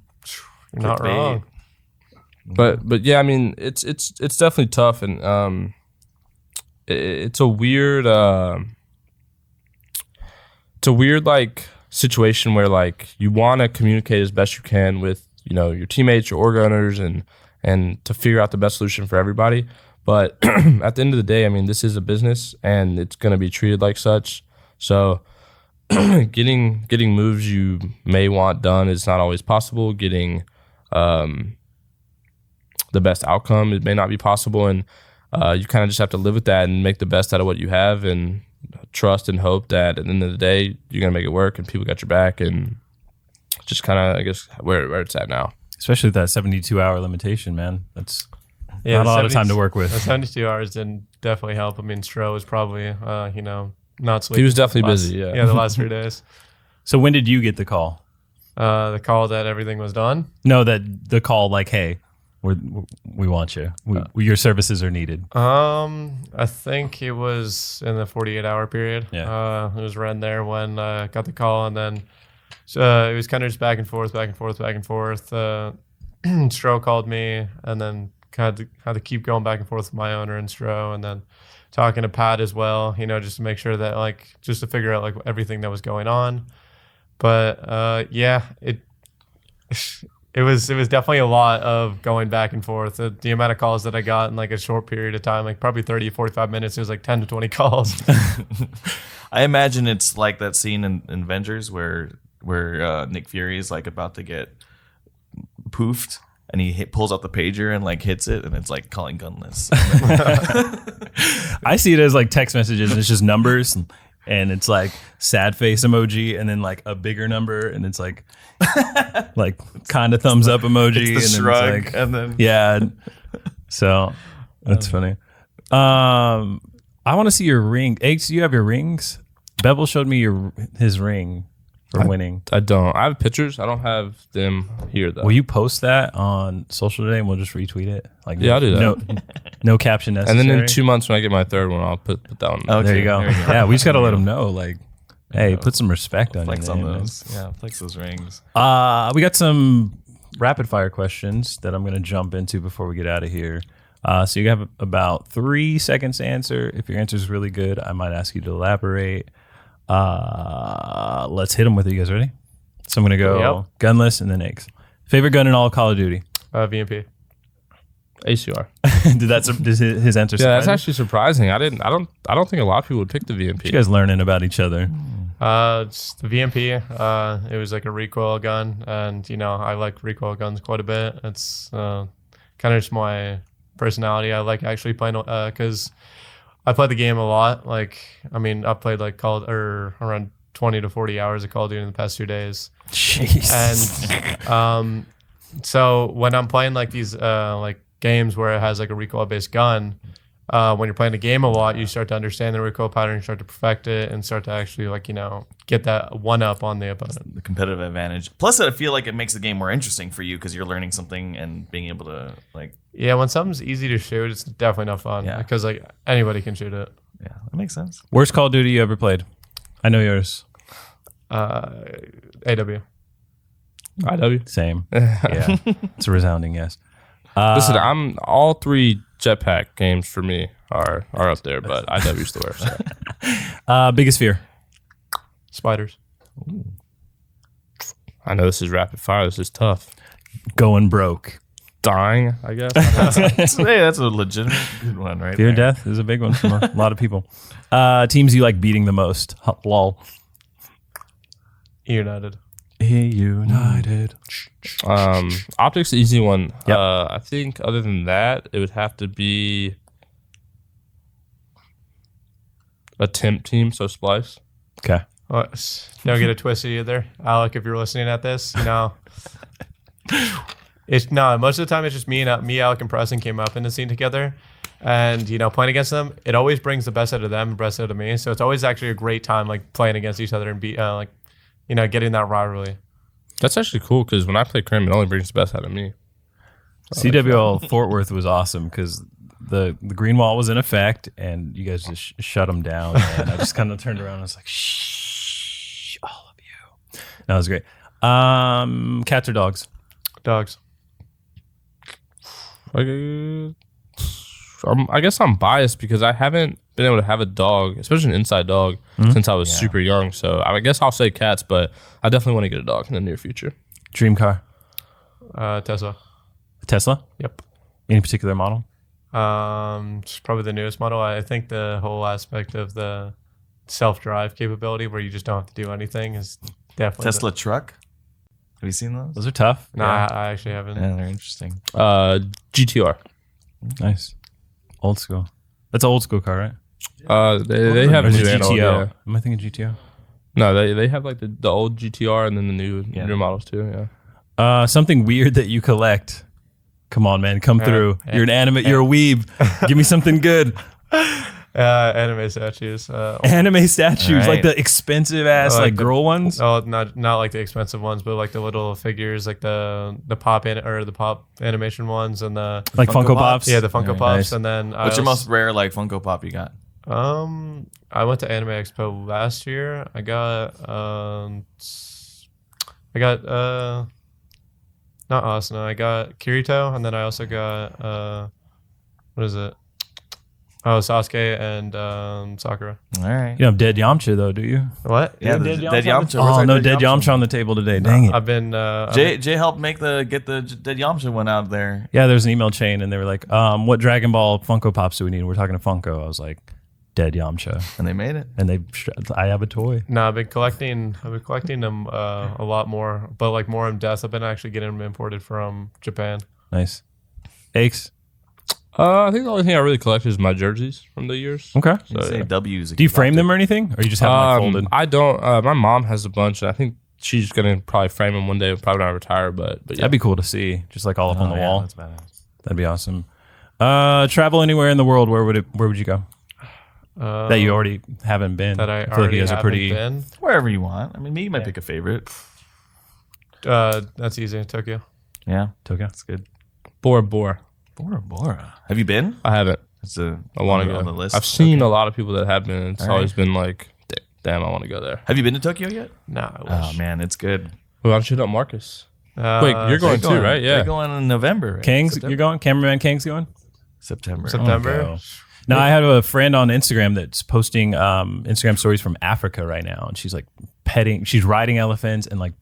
You're not wrong. But yeah, I mean, it's definitely tough, and it's a weird like situation where like you want to communicate as best you can with your teammates, your org owners, and to figure out the best solution for everybody. But at the end of the day, I mean, this is a business and it's going to be treated like such. So getting moves you may want done is not always possible. Getting the best outcome, it may not be possible, and you kind of just have to live with that and make the best out of what you have and trust and hope that at the end of the day you're gonna make it work and people got your back, and just kind of, I guess, where it's at now. Especially with that 72-hour limitation, man. That's not a lot of time to work with. The 72 hours didn't definitely help. I mean, Stro was probably, not sleeping. He was definitely busy, yeah. Yeah, the last 3 days. So when did you get the call? The call that everything was done. No, the call like, hey, we want you. Your services are needed. I think it was in the 48-hour period. Yeah. It was around there when I got the call, and then it was kind of just back and forth. Stro called me, and then had to keep going back and forth with my owner and Stro, and then talking to Pat as well, just to make sure that just to figure out everything that was going on. But yeah, it was definitely a lot of going back and forth. The amount of calls that I got in a short period of time, probably 30 to 45 minutes, it was 10 to 20 calls. I imagine it's like that scene in Avengers where Nick Fury is about to get poofed, and he pulls out the pager and hits it, and it's calling Gunless. I see it as text messages, and it's just numbers, and it's sad face emoji, and then a bigger number, and it's kind of thumbs up emoji, It's the and then shrug, and then yeah. So that's funny. I want to see your ring. Aches, do you have your rings? Bevel showed me his ring for winning. I don't. I have pictures. I don't have them here though. Will you post that on social today and we'll just retweet it? Like, Yeah, I'll do that. No caption necessary. And then in 2 months when I get my third one, I'll put that on. Okay, there you go. Yeah, we just got to let them know. Like, hey, put some respect on Flex your on name, man. those. Yeah, flex those rings. We got some rapid fire questions that I'm going to jump into before we get out of here. So you have about 3 seconds to answer. If your answer is really good, I might ask you to elaborate. Let's hit them with it. You guys ready? So I'm going to go Gunless and then Eggs. Favorite gun in all Call of Duty? VMP. ACR. Did his answer? Yeah, that's actually surprising. I don't think a lot of people would pick the VMP. You guys learning about each other. It's the VMP. It was like a recoil gun, and I like recoil guns quite a bit. It's kind of just my personality. I like actually playing because I play the game a lot. Like, I mean, I played like around 20 to 40 hours of Call of Duty in the past 2 days. Jeez. And so when I'm playing like these like games where it has like a recoil based gun, when you're playing the game a lot, you start to understand the recoil pattern, start to perfect it, and start to actually like get that one up on the opponent. The competitive advantage. Plus, I feel like it makes the game more interesting for you because you're learning something and being able to like. Yeah, when something's easy to shoot, it's definitely not fun. Yeah. Because like anybody can shoot it. Yeah, that makes sense. Worst Call of Duty you ever played? I know yours. AW. IW. Same. Yeah, it's a resounding yes. Listen, I'm all 3 jetpack games for me are up there, but IW's the worst. Biggest fear? Spiders. Ooh. I know this is rapid fire. This is tough. Going broke. Dying, I guess. Hey, that's a legitimate good one, right? Fear of there. death is a big one for a lot of people. Teams you like beating the most? Lol. United. United. Optics, the easy one. Yep. I think other than that, it would have to be a temp team, so Splice. Okay. Don't get it twisted either, Alec. If you're listening at this, it's no. Most of the time, it's just me, Alec, and Preston came up in the scene together, and playing against them, it always brings the best out of them and best out of me. So it's always actually a great time, like playing against each other and getting that rivalry. That's actually cool because when I play Crim, it only brings the best out of me. CWL Fort Worth was awesome because the green wall was in effect and you guys just shut them down. And I just kind of turned around and was like, shh, all of you. That was great. Cats or dogs? Dogs. I guess I'm biased because I haven't been able to have a dog, especially an inside dog, since I was super young. So I guess I'll say cats, but I definitely want to get a dog in the near future. Dream car? Tesla. Tesla? Yep. Any particular model? It's probably the newest model. I think the whole aspect of the self-drive capability where you just don't have to do anything is definitely Tesla truck. Have you seen those? Those are tough. No, I actually haven't. Yeah, they're interesting. GTR. Nice. Old school. That's an old school car, right? They have Or a is new it analog, GTO? yeah. Am I thinking GTO? No, they have like the old GTR and then the new models too. Yeah. Something weird that you collect. Come on, man, come through. You're an anime. You're a weeb. Give me something good. Anime statues. Anime statues, Right. like the expensive ass, like girl ones. Oh, not like the expensive ones, but like the little figures, like the pop animation ones, and the Like Funko Funko Pops. yeah, the Funko Very Pops, nice. and then What's your most rare like Funko Pop you got? I went to Anime Expo last year. I got not Asuna. I got Kirito, and then I also got what is it? Oh, Sasuke and Sakura. All right. You don't have Dead Yamcha though, do you? What? Yeah, Dead Dead Yamcha. Oh no, Dead Yamcha on the table today. Dang it. I've been Jay helped get the Dead Yamcha one out there. Yeah, there's an email chain, and they were like, "What Dragon Ball Funko Pops do we need?" We're talking to Funko. I was like, "Dead Yamcha," And they made it. and I have a toy. No, I've been collecting them a lot more, but like more in depth. I've been actually getting them imported from Japan. Nice. Aches. I think the only thing I really collect is my jerseys from the years. Okay. You say yeah. W's. Do you frame them or anything, or you just have them like, folded? I don't. My mom has a bunch, and I think she's gonna probably frame them one day. Probably not retire, but yeah. That'd be cool to see, just like all up on the wall. That's badass. That'd be awesome. Travel anywhere in the world. Where would you go? That you already haven't been. That I feel like already you guys are haven't pretty. been. Wherever you want. I mean, me, you might pick a favorite. That's easy. Tokyo. Yeah, Tokyo. that's good. Bora Bora. Bora Bora. Have you been? I haven't. It's I want to go on the list. I've seen a lot of people that have been. And it's All right. always been like, damn, I want to go there. Have you been to Tokyo yet? Nah, I Oh wish. man, it's good. Why don't you hit up Marcus? Wait, you're going too, right? Yeah. They're going in November. Right? Kings, September? you're going? Cameraman King's going? September. September. Oh, no, I have a friend on Instagram that's posting Instagram stories from Africa right now, and she's like she's riding elephants and like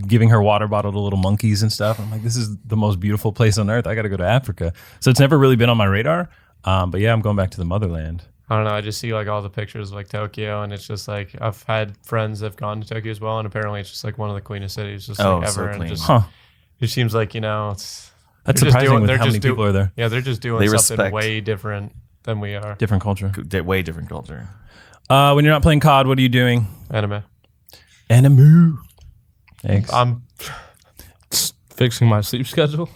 giving her water bottle to little monkeys and stuff. I'm like, this is the most beautiful place on earth. I got to go to Africa. So it's never really been on my radar. But yeah, I'm going back to the motherland. I don't know. I just see like all the pictures of like Tokyo, and it's just like I've had friends that have gone to Tokyo as well, and apparently it's just like one of the cleanest cities just like so ever. clean. And just Huh. it seems like it's That's they're just surprising with they're how just many people are there. Yeah, they're just doing They something respect. way different than we are. Different culture. Way different culture. When you're not playing COD, what are you doing? Anime. Anime. Thanks. I'm Fixing my sleep schedule.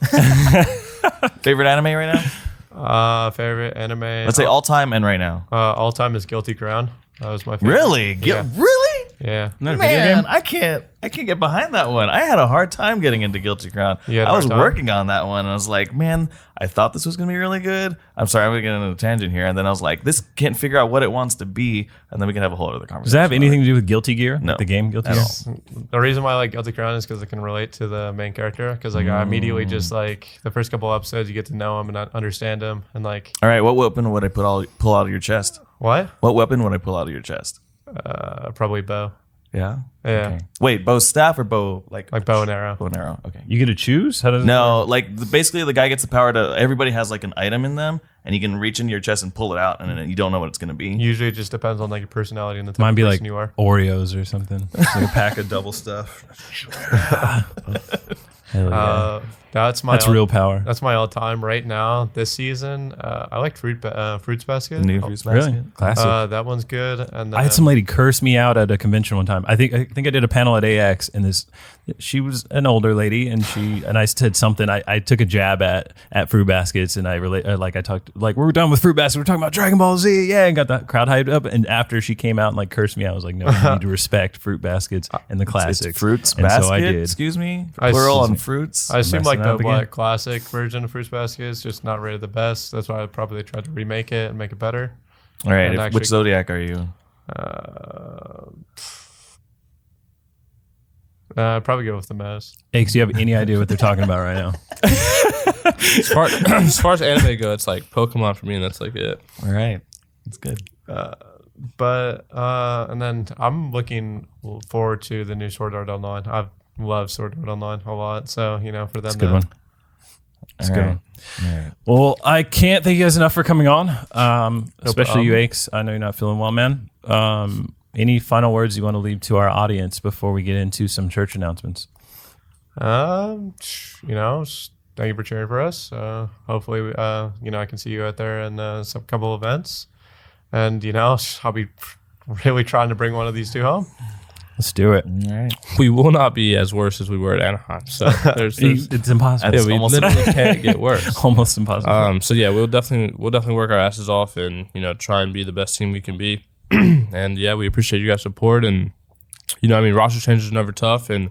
Favorite anime right now? favorite anime. Let's say all time and right now. all time is Guilty Crown. That was my favorite. Really? Yeah. Really? Yeah. Not a video Man, game? I can't get behind that one. I had a hard time getting into Guilty Crown. You had a I was hard time? working on that one, and I was like, man, I thought this was gonna be really good. I'm sorry, I'm gonna get into a tangent here, and then I was like, this can't figure out what it wants to be, and then we can have a whole other conversation. Does that have anything to do with Guilty Gear? No. Like the game Guilty At Gear? all. The reason why I like Guilty Crown is because I can relate to the main character. Because like I immediately just like the first couple episodes, you get to know him and understand him, and like All right, what weapon would I pull out of your chest? what? What weapon would I pull out of your chest? Probably bow. Yeah. Yeah. Okay. Wait, bow staff or bow like Like bow and arrow. bow and arrow? Okay. You get to choose? How does it No, like basically the guy gets the power to. Everybody has like an item in them, and you can reach into your chest and pull it out, and then you don't know what it's gonna be. Usually, it just depends on like your personality and the type Mine of be person like you are. Oreos or something. Just like a pack of double stuff. Hell yeah. That's my That's real power. That's my all time right now. This season, I like Fruits Basket. New Oh, Fruits Basket. Really? Classic. that one's good. And then, I had some lady curse me out at a convention one time. I think I did a panel at AX, and she was an older lady, and I said something. I took a jab at Fruit Baskets, and I talked like we're done with Fruit Basket. We're talking about Dragon Ball Z, yeah, and got the crowd hyped up. And after she came out and like cursed me, I was like, no, you need to respect Fruit Baskets and the classics. It's Fruits and Basket. So I did. Excuse me. I Plural see- on fruits. I assume like messing the up again. classic version of Fruits Basket is just not rated the best. That's why I probably tried to remake it and make it better. All right. and Which actually- zodiac are you? Probably go with the Mez. Aches, do you have any idea what they're talking about right now? As far as anime go, it's like Pokemon for me, and that's like it. All right. That's good. But and then I'm looking forward to the new Sword Art Online. I've loved Sword Art Online a lot. So for them, It's a good one. All good right. one. All right. Well, I can't thank you guys enough for coming on, especially you, problem. Aches. I know you're not feeling well, man. Any final words you want to leave to our audience before we get into some church announcements? thank you for cheering for us. Hopefully, I can see you out there in some couple events, and I'll be really trying to bring one of these two home. Let's do it. All right. We will not be as worse as we were at Anaheim. So there's It's impossible. yeah, we almost literally can't get worse. Almost impossible. So yeah, we'll definitely work our asses off and try and be the best team we can be. And yeah, we appreciate you guys' support. And roster changes are never tough, and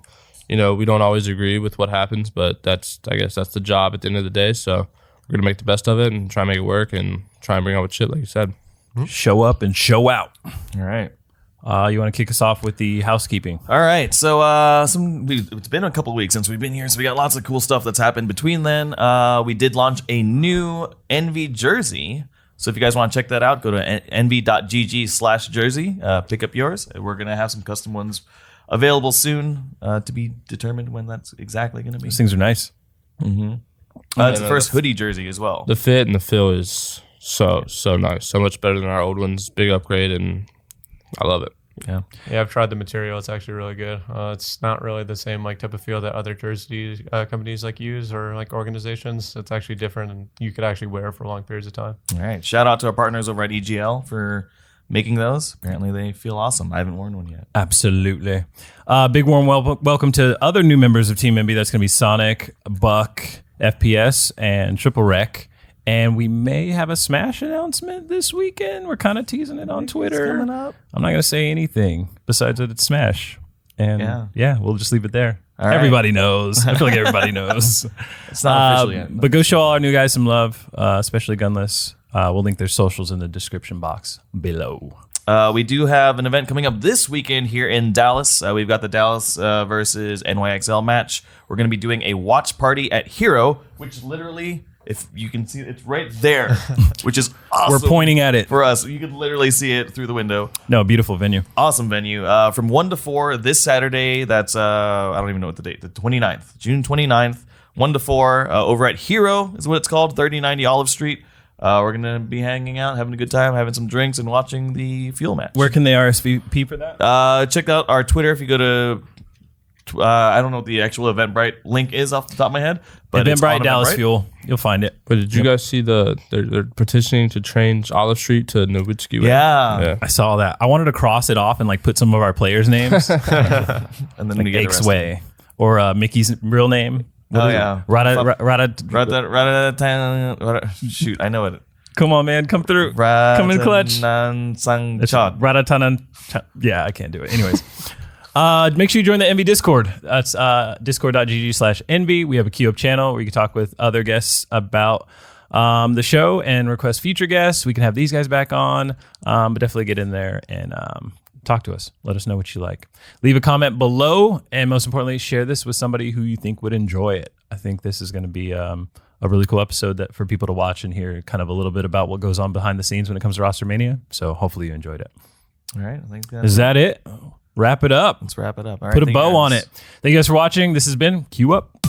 we don't always agree with what happens, but I guess that's the job at the end of the day. So we're gonna make the best of it and try and make it work and try and bring out with shit like you said. Show up and show out. All right. You want to kick us off with the housekeeping? All right. So it's been a couple of weeks since we've been here, so we got lots of cool stuff that's happened between then. We did launch a new Envy jersey. So if you guys want to check that out, go to envy.gg/jersey. Pick up yours. We're going to have some custom ones available soon to be determined when that's exactly going to be. These things are nice. It's the first hoodie jersey as well. The fit and the feel is so nice, so much better than our old ones. Big upgrade, and I love it. Yeah. Yeah, I've tried the material. It's actually really good. It's not really the same type of feel that other jersey companies use or organizations. It's actually different, and you could actually wear it for long periods of time. All right. Shout out to our partners over at EGL for making those. Apparently they feel awesome. I haven't worn one yet. Absolutely. Big warm welcome to other new members of Team MB. That's going to be Sonic, Buck, FPS, and tripleWRECK. And we may have a Smash announcement this weekend. We're kind of teasing it on Twitter. Coming up. I'm not going to say anything besides that it's Smash. And yeah, we'll just leave it there. All right. Everybody knows. I feel like everybody knows. It's not official yet. But go show all our new guys some love, especially Gunless. We'll link their socials in the description box below. We do have an event coming up this weekend here in Dallas. We've got the Dallas versus NYXL match. We're going to be doing a watch party at Hero, which literally, if you can see it, it's right there, which is awesome. We're pointing at it. For us. You can literally see it through the window. No, beautiful venue. Awesome venue. From 1 to 4 this Saturday. That's, I don't even know what the date, the 29th, June 29th, 1 to 4 over at Hero is what it's called, 3090 Olive Street. We're going to be hanging out, having a good time, having some drinks, and watching the Fuel match. Where can they RSVP for that? Check out our Twitter if you go to, I don't know what the actual Eventbrite link is off the top of my head. But Eventbrite, Dallas Fuel. You'll find it. But did you guys see they're petitioning to change Olive Street to Nowitzki Way? Yeah. I saw that. I wanted to cross it off and like put some of our players' names. And then like we get X Way. Or Mickey's real name. Oh, yeah. Shoot, I know it. Come on, man. Come through. Come in clutch. Yeah, I can't do it. Anyways. Make sure you join the Envy Discord. That's discord.gg/Envy. We have a queue up channel where you can talk with other guests about the show and request future guests. We can have these guys back on, but definitely get in there and talk to us. Let us know what you like. Leave a comment below, and most importantly, share this with somebody who you think would enjoy it. I think this is going to be a really cool episode that for people to watch and hear kind of a little bit about what goes on behind the scenes when it comes to Rostermania. So hopefully you enjoyed it. All right. I think is that it? Wrap it up. Let's wrap it up. All right, put a bow on it. Thank you guys for watching. This has been Queue Up.